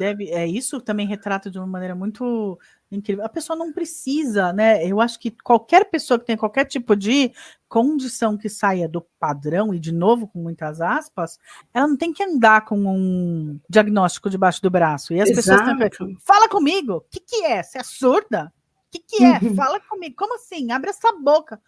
isso também retrata de uma maneira muito incrível. A pessoa não precisa, né? Eu acho que qualquer pessoa que tenha qualquer tipo de condição que saia do padrão, e de novo com muitas aspas, ela não tem que andar com um diagnóstico debaixo do braço. E as pessoas têm que fala comigo, o que é? Você é surda? O que é? Fala comigo. Como assim? Abre essa boca.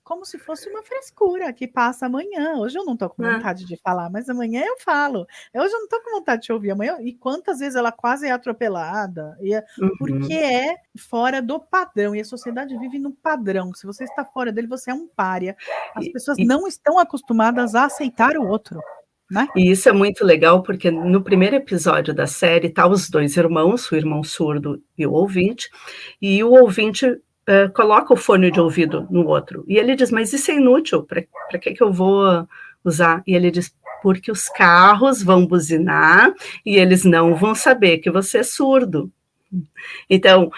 Como se fosse uma frescura que passa amanhã. Hoje eu não tô com vontade de falar, mas amanhã eu falo. Hoje eu não tô com vontade de ouvir amanhã. E quantas vezes ela quase é atropelada? Porque é fora do padrão. E a sociedade vive no padrão. Se você está fora dele, você é um pária. As pessoas não estão acostumadas a aceitar o outro. Né? E isso é muito legal, porque no primeiro episódio da série tá os dois irmãos, o irmão surdo e o ouvinte coloca o fone de ouvido no outro, e ele diz, mas isso é inútil, para que eu vou usar? E ele diz, porque os carros vão buzinar e eles não vão saber que você é surdo. Então,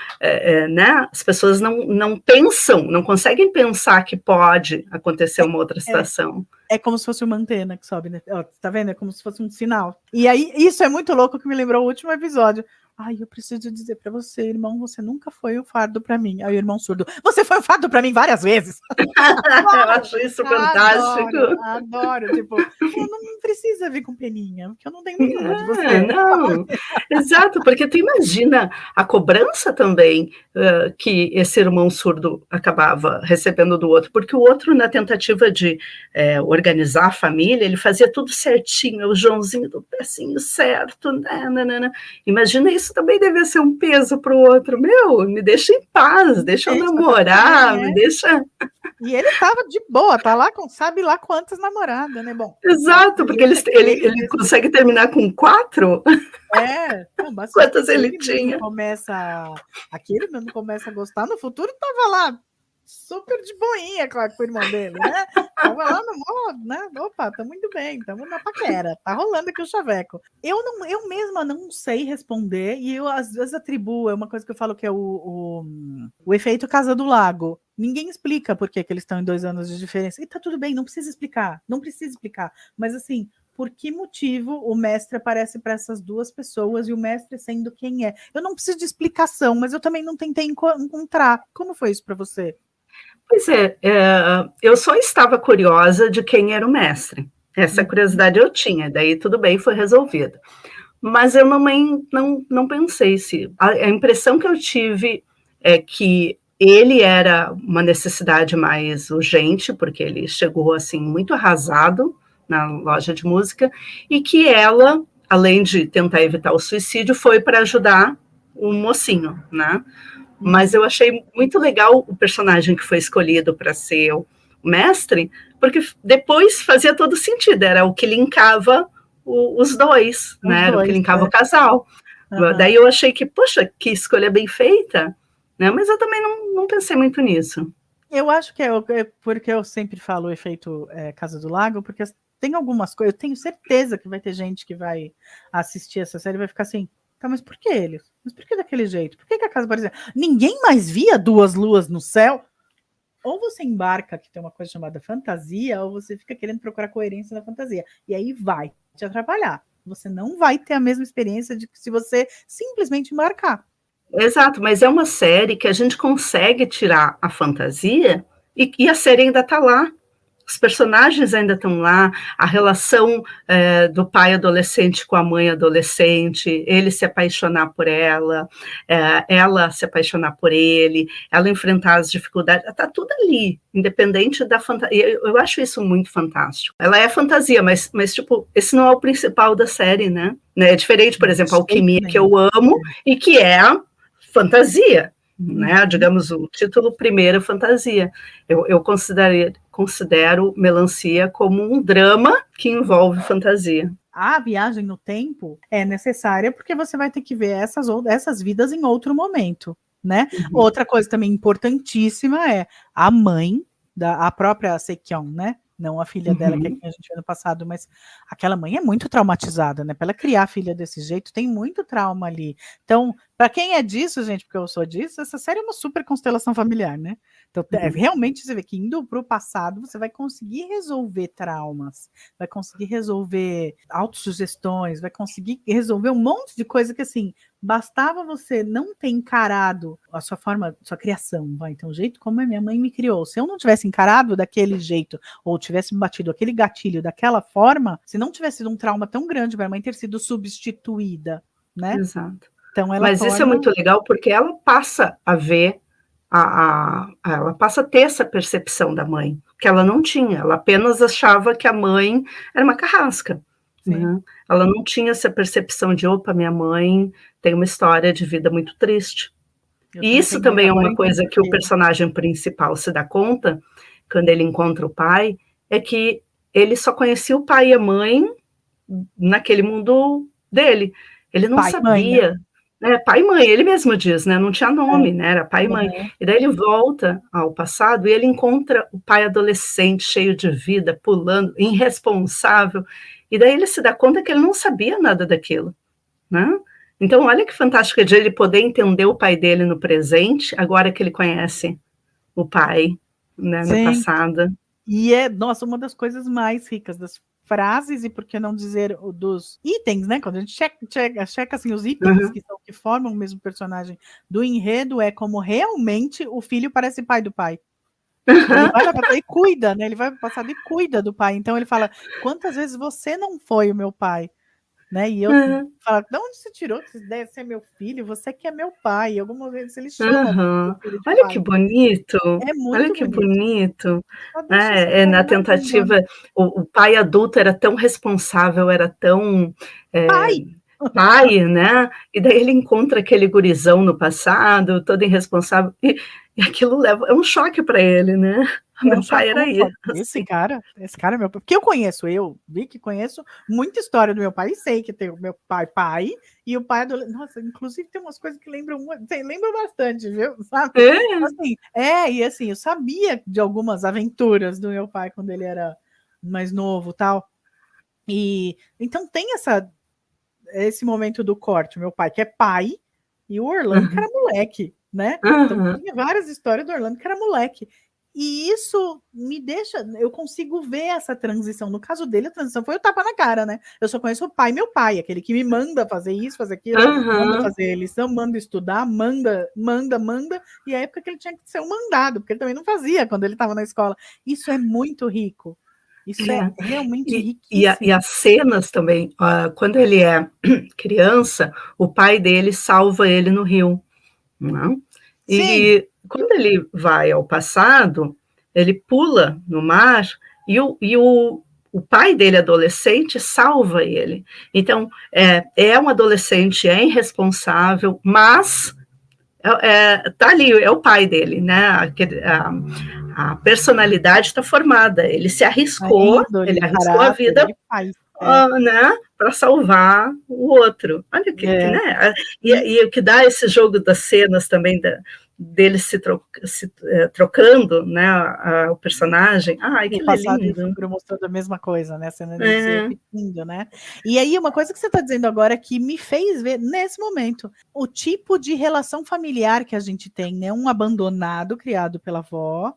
né, as pessoas não pensam, não conseguem pensar que pode acontecer uma outra situação. É como se fosse uma antena que sobe, né? Tá vendo? É como se fosse um sinal. E aí, isso é muito louco, que me lembrou o último episódio. Ai, eu preciso dizer pra você, irmão, você nunca foi um fardo pra mim. Aí o irmão surdo, você foi um fardo pra mim várias vezes. Eu acho isso fantástico. Adoro. Tipo, não precisa vir com peninha, porque eu não tenho nenhuma de você. Não, exato, porque tu imagina a cobrança também que esse irmão surdo acabava recebendo do outro, porque o outro, na tentativa de organizar a família, ele fazia tudo certinho, o Joãozinho do pezinho certo, né. Imagina isso também deve ser um peso para o outro. Me deixa em paz, deixa eu namorar, me deixa... E ele tava de boa, tá lá com sabe lá quantas namoradas, né? Bom, exato, porque ele consegue terminar com 4. Quantas ele tinha? Aquele não começa a gostar, no futuro tava lá super de boinha, claro, com o irmão dele, né? Tava lá no modo, né? Opa, tá muito bem, estamos na paquera, tá rolando aqui o chaveco. Eu mesma não sei responder, e eu às vezes atribuo, é uma coisa que eu falo que é o efeito Casa do Lago. Ninguém explica por que eles estão em 2 anos de diferença. E tá tudo bem, não precisa explicar. Mas assim, por que motivo o mestre aparece para essas duas pessoas e o mestre sendo quem é? Eu não preciso de explicação, mas eu também não tentei encontrar. Como foi isso para você? Pois eu só estava curiosa de quem era o mestre. Essa curiosidade eu tinha, daí tudo bem, foi resolvido. Mas eu não pensei se... A impressão que eu tive é que ele era uma necessidade mais urgente, porque ele chegou assim muito arrasado na loja de música, e que ela, além de tentar evitar o suicídio, foi para ajudar o mocinho, né? Mas eu achei muito legal o personagem que foi escolhido para ser o mestre, porque depois fazia todo sentido, era o que linkava os dois, né? Era o que linkava o casal. Daí eu achei que, poxa, que escolha bem feita, né? Mas eu também não pensei muito nisso. Eu acho que é porque eu sempre falo o efeito Casa do Lago, porque tem algumas coisas, eu tenho certeza que vai ter gente que vai assistir essa série e vai ficar assim, tá, mas por que eles? Mas por que daquele jeito? Por que a casa parecia? Ninguém mais via 2 luas no céu? Ou você embarca, que tem uma coisa chamada fantasia, ou você fica querendo procurar coerência na fantasia. E aí vai te atrapalhar. Você não vai ter a mesma experiência de que se você simplesmente embarcar. Exato, mas é uma série que a gente consegue tirar a fantasia e a série ainda está lá. Os personagens ainda estão lá, a relação do pai adolescente com a mãe adolescente, ele se apaixonar por ela, ela se apaixonar por ele, ela enfrentar as dificuldades, está tudo ali, independente da fantasia. Eu acho isso muito fantástico. Ela é fantasia, mas tipo, esse não é o principal da série, né? É diferente, por exemplo, a Alquimia, que eu amo, e que é fantasia. né? Digamos, o título primeiro, fantasia. Eu considero Melancia como um drama que envolve fantasia. A viagem no tempo é necessária porque você vai ter que ver essas vidas em outro momento, né? Outra coisa também importantíssima é a mãe, a própria Sekion, né? Não a filha dela, que a gente viu no passado, mas aquela mãe é muito traumatizada, né? Para ela criar a filha desse jeito, tem muito trauma ali. Então, para quem é disso, gente, porque eu sou disso, essa série é uma super constelação familiar, né? Então, realmente você vê que indo para o passado, você vai conseguir resolver traumas, vai conseguir resolver autossugestões, vai conseguir resolver um monte de coisa que, assim, bastava você não ter encarado a sua forma, sua criação, vai. Então, o jeito como a minha mãe me criou, se eu não tivesse encarado daquele jeito, ou tivesse me batido aquele gatilho daquela forma, se não tivesse sido um trauma tão grande, minha mãe ter sido substituída, né? Exato. Então, mas isso é muito legal, porque ela passa a ver, ela passa a ter essa percepção da mãe, que ela não tinha, ela apenas achava que a mãe era uma carrasca. Né? Ela não tinha essa percepção de, opa, minha mãe tem uma história de vida muito triste. E isso também é uma coisa que o personagem principal se dá conta, quando ele encontra o pai, é que ele só conhecia o pai e a mãe naquele mundo dele. Ele não sabia... Mãe, né? Pai e mãe, ele mesmo diz, né? Não tinha nome, né? Era pai e mãe. E daí ele volta ao passado e ele encontra o pai adolescente, cheio de vida, pulando, irresponsável. E daí ele se dá conta que ele não sabia nada daquilo, né? Então, olha que fantástico de ele poder entender o pai dele no presente, agora que ele conhece o pai, né, no passado. E é, nossa, uma das coisas mais ricas das frases, e por que não dizer dos itens, né? Quando a gente checa assim, os itens que formam o mesmo personagem do enredo, é como realmente o filho parece pai do pai. Ele vai para e cuida, né? Ele vai para o passado e cuida do pai. Então ele fala: quantas vezes você não foi o meu pai? Né? E eu falo: de onde você tirou essa ideia de ser meu filho? Você que é meu pai. E algumas vezes ele chama o filho de olha pai. Que bonito. É muito olha que bonito. na Na tentativa, o pai adulto era tão responsável, era tão pai, né? E daí ele encontra aquele gurizão no passado, todo irresponsável, e aquilo é um choque para ele, né? Meu pai era isso. Esse cara é meu pai. Porque eu vi que conheço muita história do meu pai, e sei que tem o meu pai, e o pai adolescente. Nossa, inclusive tem umas coisas que lembram bastante, viu? Sabe? Assim, e assim, eu sabia de algumas aventuras do meu pai quando ele era mais novo, tal. E então tem esse momento do corte, meu pai que é pai, e o Orlando que era moleque, né? Então tinha várias histórias do Orlando que era moleque. E isso me deixa... Eu consigo ver essa transição. No caso dele, a transição foi o tapa na cara, né? Eu só conheço o pai, meu pai, aquele que me manda fazer isso, fazer aquilo, manda fazer lição, manda estudar, manda, e a época que ele tinha que ser um mandado, porque ele também não fazia quando ele estava na escola. Isso é muito rico. Isso é realmente riquíssimo. E as cenas também, quando ele é criança, o pai dele salva ele no rio. Não? E quando ele vai ao passado, ele pula no mar e o pai dele, adolescente, salva ele. Então, é um adolescente, é irresponsável, mas tá ali, é o pai dele, né? A personalidade está formada, ele se arriscou, ele arriscou a vida, né, para salvar o outro. Olha que, né? E o que dá esse jogo das cenas também, dele se trocando, né, o personagem. Ai, que lindo. Mostrando a mesma coisa, né? Cena de se repetindo, né? E aí, uma coisa que você está dizendo agora que me fez ver, nesse momento, o tipo de relação familiar que a gente tem, né? Um abandonado, criado pela avó.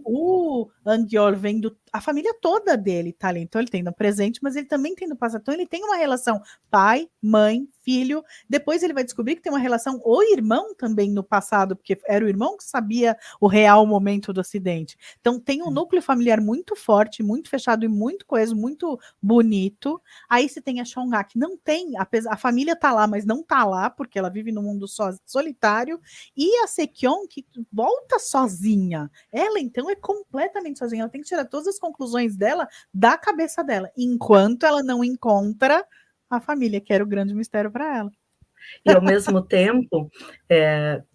O Angiol vem a família toda dele tá ali, então ele tem no presente, mas ele também tem no passado, então ele tem uma relação pai, mãe, filho, depois ele vai descobrir que tem uma relação o irmão também no passado, porque era o irmão que sabia o real momento do acidente, então tem um núcleo familiar muito forte, muito fechado e muito coeso, muito bonito. Aí você tem a Chong-ah, que não tem, a família tá lá, mas não tá lá, porque ela vive num mundo solitário, e a Sekion, que volta sozinha. Ela, então, é completamente sozinha. Ela tem que tirar todas as conclusões dela da cabeça dela, enquanto ela não encontra a família, que era o grande mistério para ela. E, ao mesmo tempo,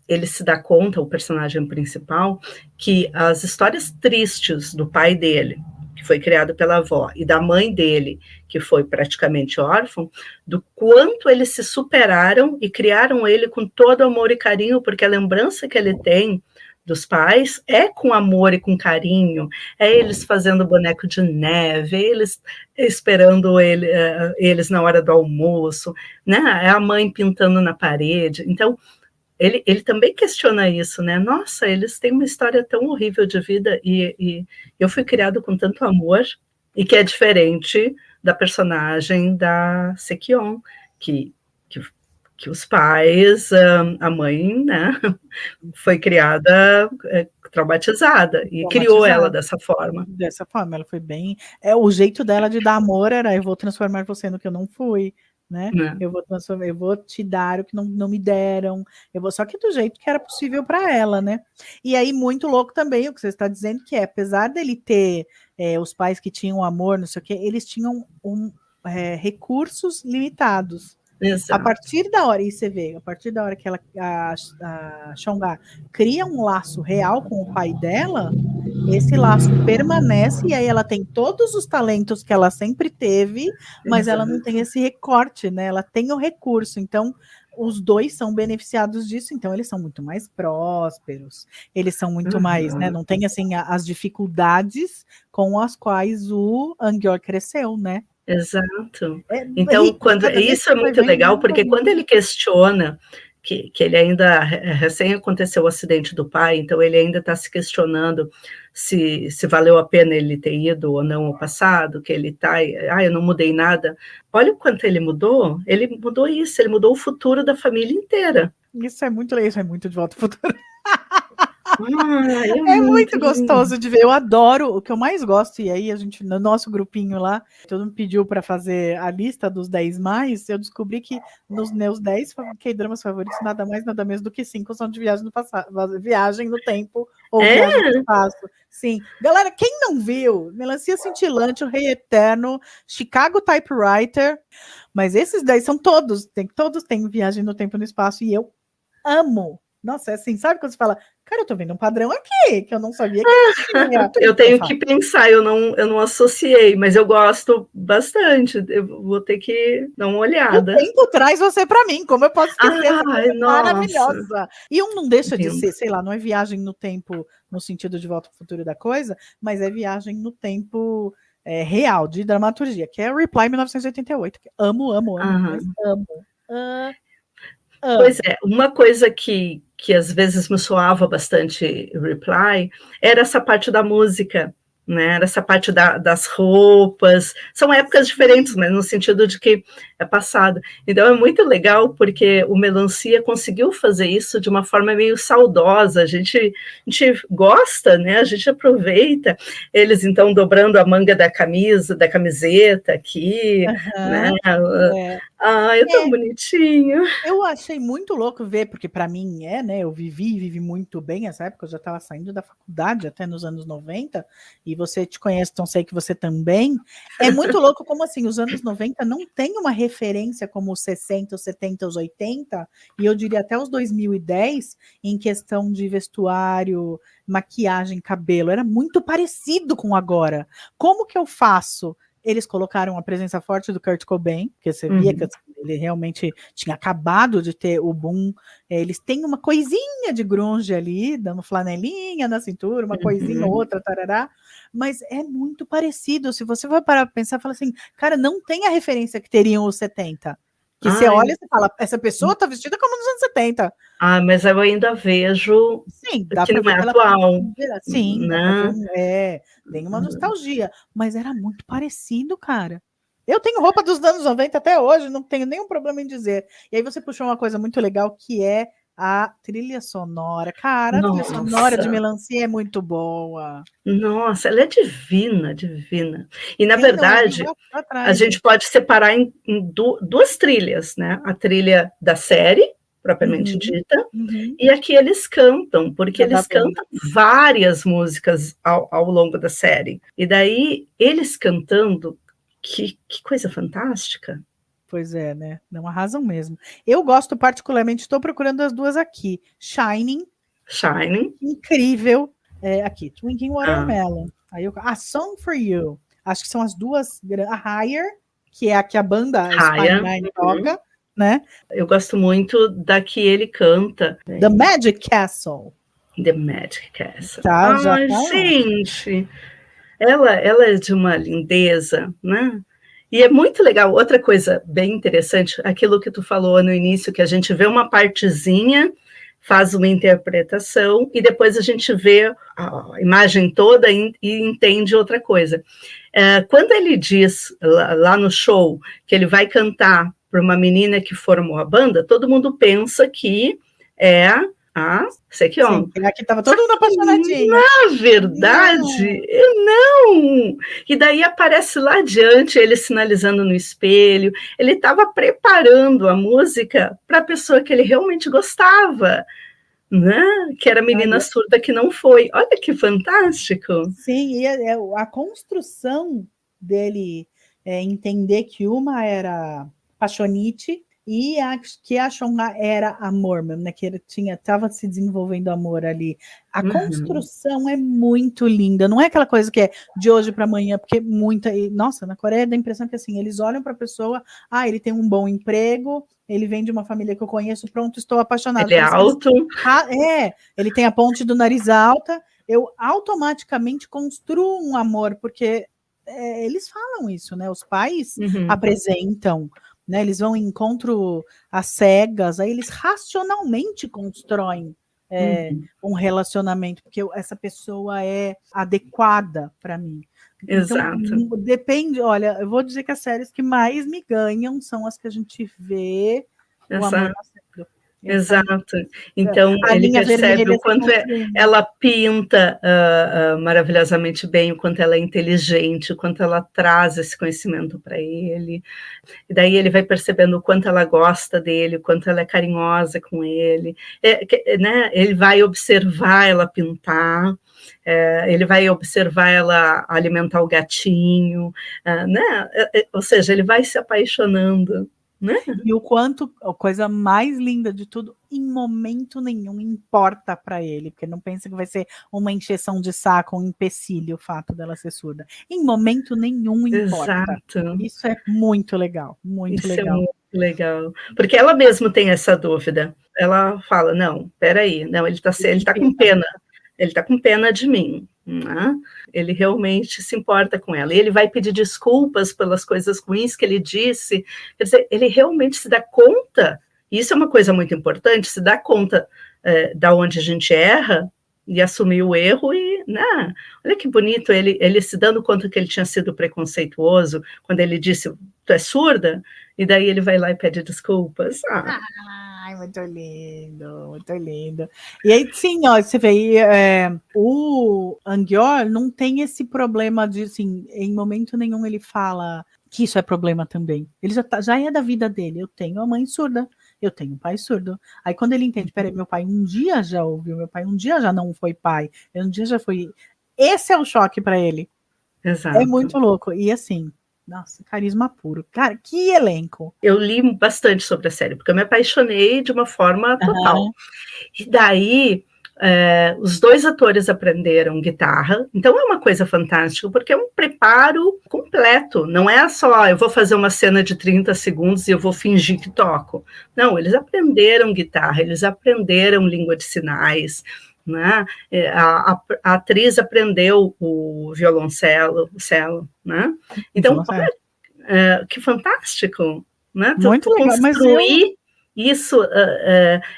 ele se dá conta, o personagem principal, que as histórias tristes do pai dele, que foi criado pela avó, e da mãe dele, que foi praticamente órfão, do quanto eles se superaram e criaram ele com todo amor e carinho, porque a lembrança que ele tem dos pais é com amor e com carinho, é eles fazendo boneco de neve, eles esperando eles na hora do almoço, né? É a mãe pintando na parede. Então, ele também questiona isso, né? Nossa, eles têm uma história tão horrível de vida e eu fui criado com tanto amor, e que é diferente da personagem da Sekion, que os pais, a mãe, né, foi criada traumatizada e criou ela dessa forma. Dessa forma, ela foi bem... o jeito dela de dar amor era: eu vou transformar você no que eu não fui, né? Eu vou te dar o que não me deram, só que do jeito que era possível para ela, né? E aí, muito louco também o que você está dizendo, que apesar dele ter os pais que tinham amor, não sei o quê, eles tinham recursos limitados. Exato. A partir da hora, e você vê, a partir da hora que a Chang'e cria um laço real com o pai dela, esse laço permanece, e aí ela tem todos os talentos que ela sempre teve, mas ela não tem esse recorte, né? Ela tem o recurso, então os dois são beneficiados disso, então eles são muito mais prósperos, eles são muito mais, né? Não tem assim as dificuldades com as quais o Eungeor cresceu, né? Exato. Então, isso é muito legal, porque quando ele questiona que ele ainda, recém aconteceu o acidente do pai, então ele ainda está se questionando se valeu a pena ele ter ido ou não ao passado, que ele está, eu não mudei nada. Olha o quanto ele mudou isso, ele mudou o futuro da família inteira. Isso é muito legal, isso é muito De Volta ao Futuro. É muito gostoso de ver, eu adoro, o que eu mais gosto, e aí a gente, no nosso grupinho lá, todo mundo pediu para fazer a lista dos 10 mais, eu descobri que nos meus 10 K-dramas favoritos, nada mais, nada menos do que 5 são de viagem no passado, viagem no tempo, ou viagem no espaço. Sim. Galera, quem não viu, Melancia Cintilante, O Rei Eterno, Chicago Typewriter, mas esses 10 são todos têm viagem no tempo e no espaço, e eu amo. Nossa, é assim, sabe quando você fala, cara, eu tô vendo um padrão aqui, que eu não sabia que tinha. Eu tenho que pensar, eu não associei, mas eu gosto bastante, eu vou ter que dar uma olhada. O tempo traz você pra mim, como eu posso esquecer? Maravilhosa. E não deixa de ser, sei lá, não é viagem no tempo no sentido de Volta ao Futuro da coisa, mas é viagem no tempo real, de dramaturgia, que é Reply 1988, que amo, mas amo. Pois é, uma coisa que às vezes me soava bastante Reply era essa parte da música, né? Era essa parte das roupas. São épocas diferentes, mas no sentido de que é passado. Então é muito legal porque o Melancia conseguiu fazer isso de uma forma meio saudosa. A gente gosta, né? A gente aproveita. Eles então dobrando a manga da camiseta aqui, né? É tão bonitinho. Eu achei muito louco ver, porque para mim né? Eu vivi muito bem essa época, eu já estava saindo da faculdade até nos anos 90, e você te conhece, então sei que você também. É muito louco como assim, os anos 90 não tem uma referência como os 60, os 70, os 80, e eu diria até os 2010, em questão de vestuário, maquiagem, cabelo, era muito parecido com agora. Como que eu faço? Eles colocaram a presença forte do Kurt Cobain, porque você via que ele realmente tinha acabado de ter o boom. Eles têm uma coisinha de grunge ali, dando flanelinha na cintura, uma coisinha ou outra, tarará, mas é muito parecido. Se você vai parar para pensar, fala assim, cara, não tem a referência que teriam os 70. Que você olha e você fala, essa pessoa tá vestida como nos anos 70. Mas eu ainda vejo dá que não é atual. Sim, né? Tem uma nostalgia, mas era muito parecido, cara. Eu tenho roupa dos anos 90 até hoje, não tenho nenhum problema em dizer. E aí você puxou uma coisa muito legal, que é a trilha sonora. Cara, a trilha sonora de Melancia é muito boa. Nossa, ela é divina. E, na verdade, a gente pode separar em duas trilhas, né? A trilha da série, propriamente dita, e aqui eles cantam, porque eles cantam várias músicas ao longo da série. E daí, eles cantando, que coisa fantástica. Pois é, né? Não arrasam mesmo. Eu gosto particularmente, estou procurando as duas aqui. Shining, incrível. Aqui, Twinkling Watermelon. Aí a Song for You. Acho que são as duas. A Higher, que é a que a banda Spine toca, né? Eu gosto muito da que ele canta. The Magic Castle. The Magic Castle. Tá, já tá gente, ela é de uma lindeza, né? E é muito legal. Outra coisa bem interessante, aquilo que tu falou no início, que a gente vê uma partezinha, faz uma interpretação, e depois a gente vê a imagem toda e entende outra coisa. Quando ele diz lá no show que ele vai cantar para uma menina que formou a banda, todo mundo pensa que é a Sekion. Sim, aqui estava todo mundo apaixonadinho. Na verdade, não. E daí aparece lá adiante ele sinalizando no espelho. Ele estava preparando a música para a pessoa que ele realmente gostava, né? Que era a menina surda que não foi. Olha que fantástico. Sim, e a construção dele entender que uma era paixonite e que a Chonga era amor mesmo, né? Que ele estava se desenvolvendo amor ali. A construção é muito linda, não é aquela coisa que é de hoje para amanhã, porque nossa, na Coreia dá a impressão que assim, eles olham para a pessoa, ele tem um bom emprego, ele vem de uma família que eu conheço, pronto, estou apaixonado. Ele é alto. Ele tem a ponte do nariz alta, eu automaticamente construo um amor, porque eles falam isso, né? Os pais apresentam, né? Eles vão em encontro às cegas, aí eles racionalmente constroem um relacionamento, porque essa pessoa é adequada para mim. Exato. Então, depende, olha, eu vou dizer que as séries que mais me ganham são as que a gente vê o amor nascendo. Exato. Então, ele percebe o quanto ela pinta maravilhosamente bem, o quanto ela é inteligente, o quanto ela traz esse conhecimento para ele. E daí ele vai percebendo o quanto ela gosta dele, o quanto ela é carinhosa com ele. Né? Ele vai observar ela pintar, ele vai observar ela alimentar o gatinho, né? Ou seja, ele vai se apaixonando. Né? E o quanto, a coisa mais linda de tudo, em momento nenhum importa para ele, porque não pensa que vai ser uma encheção de saco, um empecilho o fato dela ser surda. Em momento nenhum importa. Exato. Isso é muito legal, muito legal. É muito legal, porque ela mesma tem essa dúvida. Ela fala, não, peraí, não, ele tá com pena. Ele está com pena de mim, né? Ele realmente se importa com ela. E ele vai pedir desculpas pelas coisas ruins que ele disse. Quer dizer, ele realmente se dá conta, e isso é uma coisa muito importante, se dá conta da onde a gente erra e assumir o erro. E, né? Olha que bonito, ele se dando conta que ele tinha sido preconceituoso, quando ele disse, tu é surda? E daí ele vai lá e pede desculpas. Ai, muito lindo, muito lindo. E aí, sim, ó, você vê, o Angyor não tem esse problema de, assim, em momento nenhum ele fala que isso é problema também. Ele já é da vida dele. Eu tenho a mãe surda, eu tenho um pai surdo. Aí quando ele entende, peraí, meu pai um dia já ouviu, meu pai um dia já não foi pai, um dia já foi... Esse é o choque para ele. Exato. É muito louco. E assim... Nossa, carisma puro. Cara, que elenco. Eu li bastante sobre a série, porque eu me apaixonei de uma forma total. E daí, os dois atores aprenderam guitarra, então é uma coisa fantástica, porque é um preparo completo. Não é só, eu vou fazer uma cena de 30 segundos e eu vou fingir que toco. Não, eles aprenderam guitarra, eles aprenderam língua de sinais, né? A atriz aprendeu o violoncelo, né? Então, que fantástico, né? Muito legal, construir isso,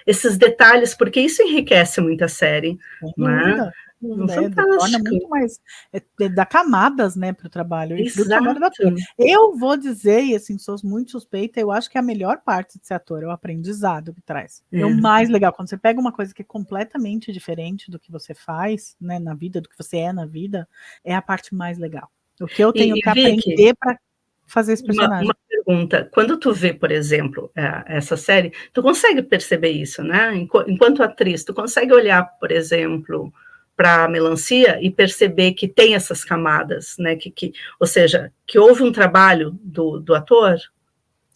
esses detalhes, porque isso enriquece muito a série, né? Torna muito mais, dá camadas, né, para o trabalho. Eu vou dizer, e assim, sou muito suspeita, eu acho que a melhor parte de ser ator é o aprendizado que traz. É o mais legal, quando você pega uma coisa que é completamente diferente do que você faz, né, na vida, do que você é na vida, é a parte mais legal. O que eu tenho que aprender para fazer esse personagem. Uma pergunta, quando tu vê, por exemplo, essa série, tu consegue perceber isso, né? Enquanto atriz, tu consegue olhar, por exemplo, para a Melancia e perceber que tem essas camadas, né? Ou seja, que houve um trabalho do ator?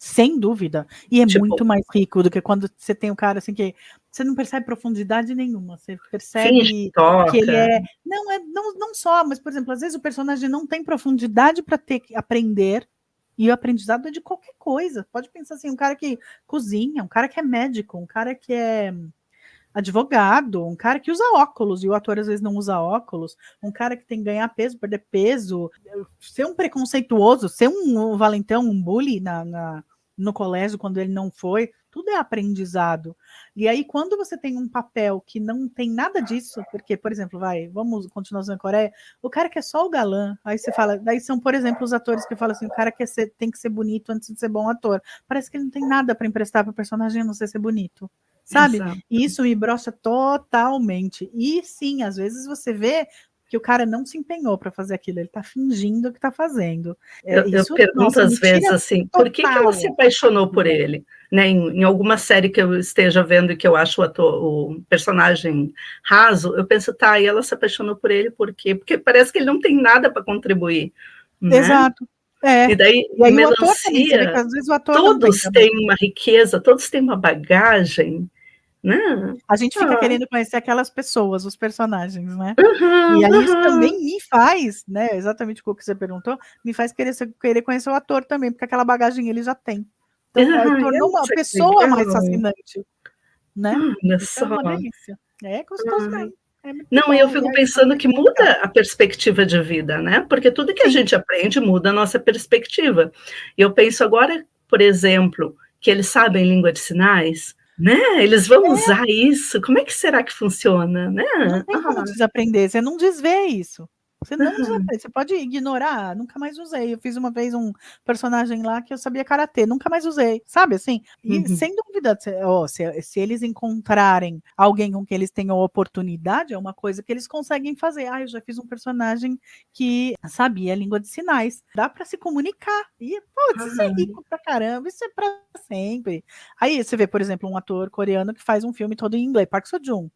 Sem dúvida. E é Tipo, muito mais rico do que quando você tem um cara assim que você não percebe profundidade nenhuma. Você finge percebe que que ele toca. é. Não só, mas, por exemplo, às vezes o personagem não tem profundidade para ter que aprender. E o aprendizado é de qualquer coisa. Pode pensar assim, um cara que cozinha, um cara que é médico, um cara que é advogado, um cara que usa óculos, e o ator às vezes não usa óculos, um cara que tem que ganhar peso, perder peso, ser um preconceituoso, ser um valentão, um bully no colégio quando ele não foi, tudo é aprendizado. E aí, quando você tem um papel que não tem nada disso, porque, por exemplo, vamos continuar usando a Coreia, o cara que é só o galã, aí você fala, daí são, por exemplo, os atores que falam assim, o cara tem que ser bonito antes de ser bom ator. Parece que ele não tem nada para emprestar para o personagem a não ser bonito. Sabe? Exato. E isso me brocha totalmente. E sim, às vezes você vê que o cara não se empenhou para fazer aquilo, ele tá fingindo que tá fazendo. Eu Isso, pergunto nossa, às me tira vezes assim, por que ela se total. apaixonou por ele? Né, em alguma série que eu esteja vendo e que eu acho o personagem raso, eu penso, tá, e ela se apaixonou por ele por quê? Porque parece que ele não tem nada para contribuir, né? Exato. E daí, E aí o ator também, você vê que Melancia, às vezes o ator não tem todos também. têm uma riqueza, todos têm uma bagagem, né? A gente fica Ah, querendo conhecer aquelas pessoas, os personagens, né? aham, E aí isso aham. também me faz, né? Exatamente o que você perguntou, me faz querer conhecer o ator também, porque aquela bagagem ele já tem. Então, Ai, tornou uma nossa, que pessoa mais legal. fascinante, né? Olha Isso é só. uma delícia. É gostoso mesmo. É muito Não, e eu bom. fico E aí pensando tem que que brincar. muda a perspectiva de vida, né? Porque tudo que a Sim, gente aprende muda a nossa perspectiva. E eu penso agora, por exemplo, que eles sabem língua de sinais, né? Eles vão usar isso. Como é que será que funciona, né? não tem como desaprender, você não desvê isso. Você não Aham, desaprende, você pode ignorar, nunca mais usei. Eu fiz uma vez um personagem lá que eu sabia karatê, nunca mais usei, sabe assim? E uhum. sem dúvida, se eles encontrarem alguém com quem eles tenham oportunidade, é uma coisa que eles conseguem fazer. Ah, eu já fiz um personagem que sabia a língua de sinais, dá para se comunicar. E, putz, isso é rico pra caramba, isso é pra sempre. Aí você vê, por exemplo, um ator coreano que faz um filme todo em inglês, Park Seo-joon.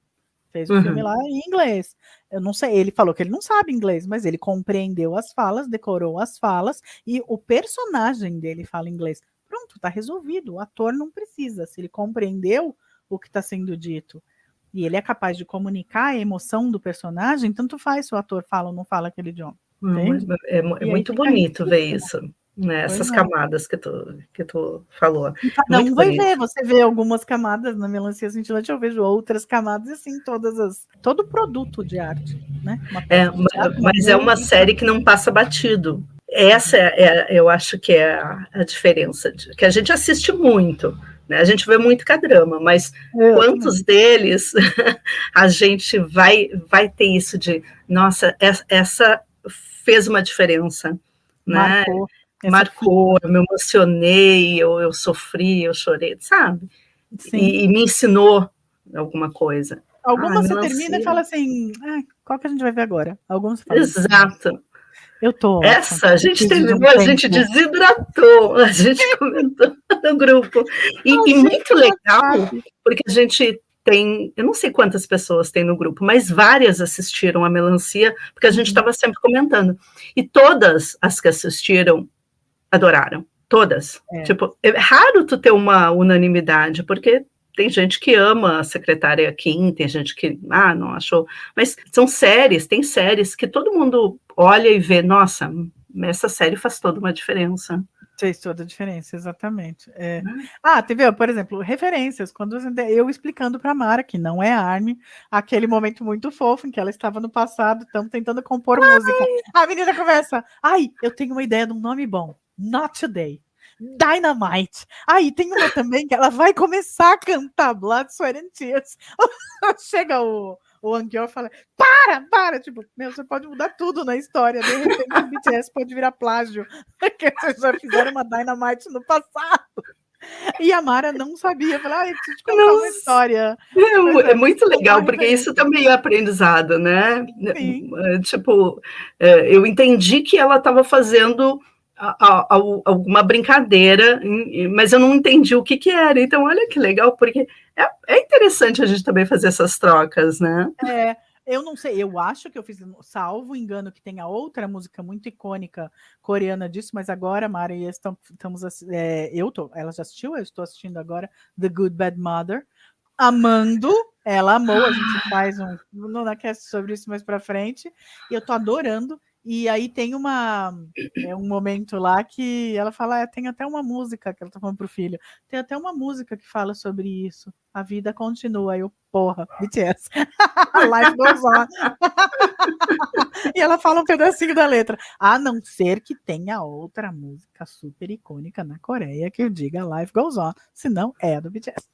Fez o filme Uhum. lá em inglês. Eu não sei, ele falou que ele não sabe inglês, mas ele compreendeu as falas, decorou as falas, e o personagem dele fala inglês. Pronto, tá resolvido. O ator não precisa. Se ele compreendeu o que está sendo dito e ele é capaz de comunicar a emoção do personagem, tanto faz se o ator fala ou não fala aquele idioma. Entende? É E aí muito fica bonito ver riquíssimo. isso, né? Pois Essas é. camadas que tu falou. E cada Muito um vai bonito. ver, você vê algumas camadas na melancia cintilante, eu vejo outras camadas, e assim, todo produto de arte, né? Uma peça de teatro, uma Mas é uma música. série que não passa batido. Essa eu acho que é a diferença, que a gente assiste muito, né? A gente vê muito K-drama, mas Eu também. quantos deles a gente vai ter isso de, nossa, essa fez uma diferença, né? Marcou essa Marcou, fita. eu me emocionei, eu sofri, eu chorei, sabe? Sim. E me ensinou alguma coisa. Ah, Algumas você termina e melancia. fala assim, qual que a gente vai ver agora? Algumas você fala, Exato. eu tô órfã, Essa a gente preciso de um terminou, a gente tempo. desidratou, a gente comentou no grupo. A E muito gente já legal, sabe. porque a gente tem, eu não sei quantas pessoas tem no grupo, mas várias assistiram a Melancia, porque a gente estava sempre comentando. E todas as que assistiram adoraram. Todas. É. Tipo, é raro tu ter uma unanimidade, porque tem gente que ama a Secretária Kim, tem gente que, não achou. Mas são séries, tem séries que todo mundo olha e vê, nossa, essa série faz toda uma diferença. Fez toda a diferença, exatamente. Teve, por exemplo, referências, quando eu explicando para Mara, que não é a Armin, aquele momento muito fofo em que ela estava no passado, estamos tentando compor música. A menina começa, eu tenho uma ideia de um nome bom, Not Today. Dynamite. Aí tem uma também que ela vai começar a cantar Blood, Sweat and Tears. Chega o Angel fala, para, tipo, você pode mudar tudo na história, de repente o BTS pode virar plágio, porque vocês já fizeram uma Dynamite no passado. E a Mara não sabia, falou, eu preciso te contar uma história. É muito legal, porque isso também é aprendizado, né? Sim. Tipo, eu entendi que ela estava fazendo alguma brincadeira, mas eu não entendi o que era. Então, olha que legal, porque é interessante a gente também fazer essas trocas, né? Eu não sei, eu acho que eu fiz, salvo engano, que tem a outra música muito icônica coreana disso, mas agora, Mara e eu estamos, ela já assistiu, eu estou assistindo agora The Good Bad Mother, amando, ela amou, a gente faz um NunaCast sobre isso mais pra frente, e eu tô adorando, e aí tem um momento lá que ela fala, tem até uma música que ela tá falando pro filho, tem até uma música que fala sobre isso, a vida continua, aí eu, porra, BTS, life goes on. E ela fala um pedacinho da letra, a não ser que tenha outra música super icônica na Coreia que eu diga life goes on, senão é a do BTS.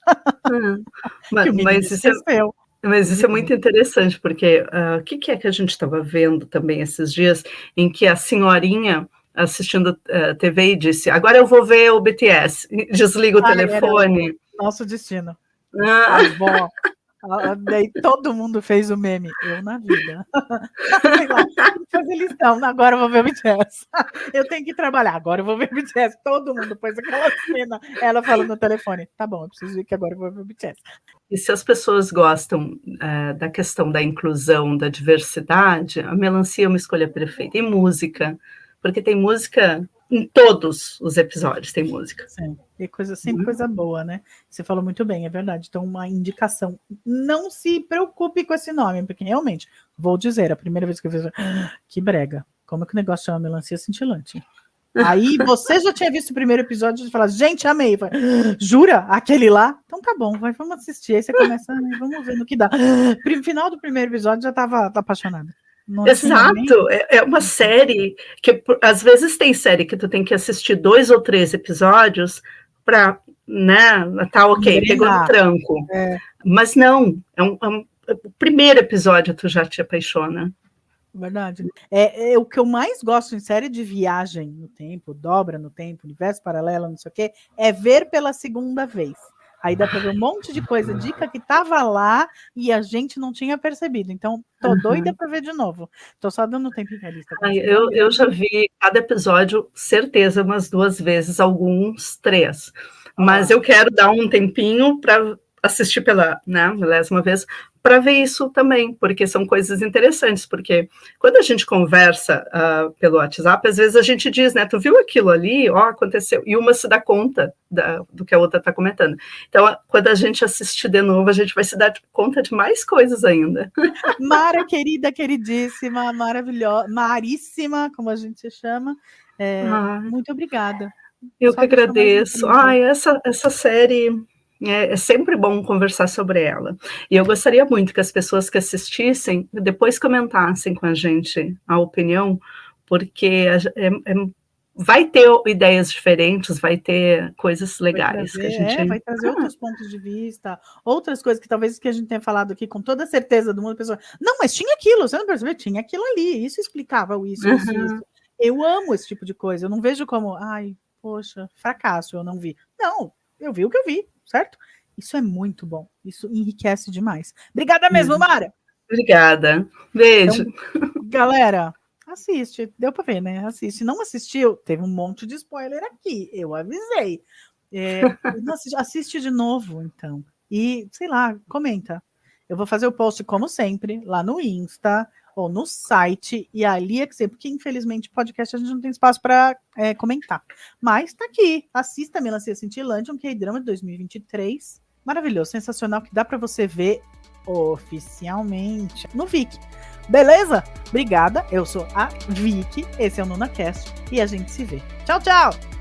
Mas isso é muito interessante, porque o que é que a gente estava vendo também esses dias, em que a senhorinha assistindo TV e disse, agora eu vou ver o BTS, desliga o telefone. Nosso destino. A avó. Daí todo mundo fez o meme, eu na vida. Sei lá, fazer lição, agora eu vou ver o BTS. Eu tenho que trabalhar, agora eu vou ver o BTS. Todo mundo pôs aquela cena, ela falando no telefone, tá bom, eu preciso ir que agora eu vou ver o BTS. E se as pessoas gostam da questão da inclusão, da diversidade, a Melancia é uma escolha perfeita. E música, porque tem música em todos os episódios, tem música. Sim, e sempre coisa boa, né? Você falou muito bem, é verdade. Então, uma indicação. Não se preocupe com esse nome, porque realmente, vou dizer, a primeira vez que eu fiz, que brega. Como é que o negócio chama Melancia Cintilante? Aí você já tinha visto o primeiro episódio e fala, gente, amei. Jura? Aquele lá? Então tá bom, vamos assistir. Aí você começa, vamos ver no que dá. Final do primeiro episódio já estava apaixonada. Exato, é uma série que às vezes tem série que tu tem que assistir 2 ou 3 episódios para, né, tá ok, pegou no tranco. Mas não, o primeiro episódio tu já te apaixona. Verdade. O que eu mais gosto em série de viagem no tempo, dobra no tempo, universo paralelo, não sei o quê, é ver pela segunda vez. Aí dá para ver um monte de coisa, dica que tava lá e a gente não tinha percebido. Então, tô doida para ver de novo. Tô só dando tempo em lista. Eu já vi cada episódio, certeza, umas 2 vezes, alguns 3. Mas eu quero dar um tempinho para assistir pela, né, milésima vez, para ver isso também, porque são coisas interessantes, porque quando a gente conversa pelo WhatsApp, às vezes a gente diz, né, tu viu aquilo ali, aconteceu, e uma se dá conta do que a outra está comentando. Então, quando a gente assistir de novo, a gente vai se dar conta de mais coisas ainda. Mara, querida, queridíssima, maravilhosa, Maríssima, como a gente chama, muito obrigada. Eu que agradeço. Essa série... É sempre bom conversar sobre ela. E eu gostaria muito que as pessoas que assistissem depois comentassem com a gente a opinião, porque vai ter ideias diferentes, vai ter coisas legais. Vai trazer outros pontos de vista, outras coisas que talvez que a gente tenha falado aqui com toda certeza do mundo, a pessoa, não, mas tinha aquilo, você não percebeu? Tinha aquilo ali, isso explicava isso. Eu amo esse tipo de coisa, eu não vejo como, poxa, fracasso, eu não vi. Não, eu vi o que eu vi. Certo? Isso é muito bom. Isso enriquece demais. Obrigada mesmo, Mara. Obrigada. Beijo. Então, galera, assiste. Deu para ver, né? Assiste. Não assistiu? Teve um monte de spoiler aqui. Eu avisei. Assiste de novo, então. E, sei lá, comenta. Eu vou fazer o post, como sempre, lá no Insta ou no site, e ali é que sei, porque infelizmente podcast a gente não tem espaço para comentar. Mas tá aqui, assista Melancia Cintilante, um K-drama de 2023, maravilhoso, sensacional, que dá para você ver oficialmente no Viki. Beleza? Obrigada, eu sou a Vicky, esse é o NunaCast, e a gente se vê. Tchau, tchau!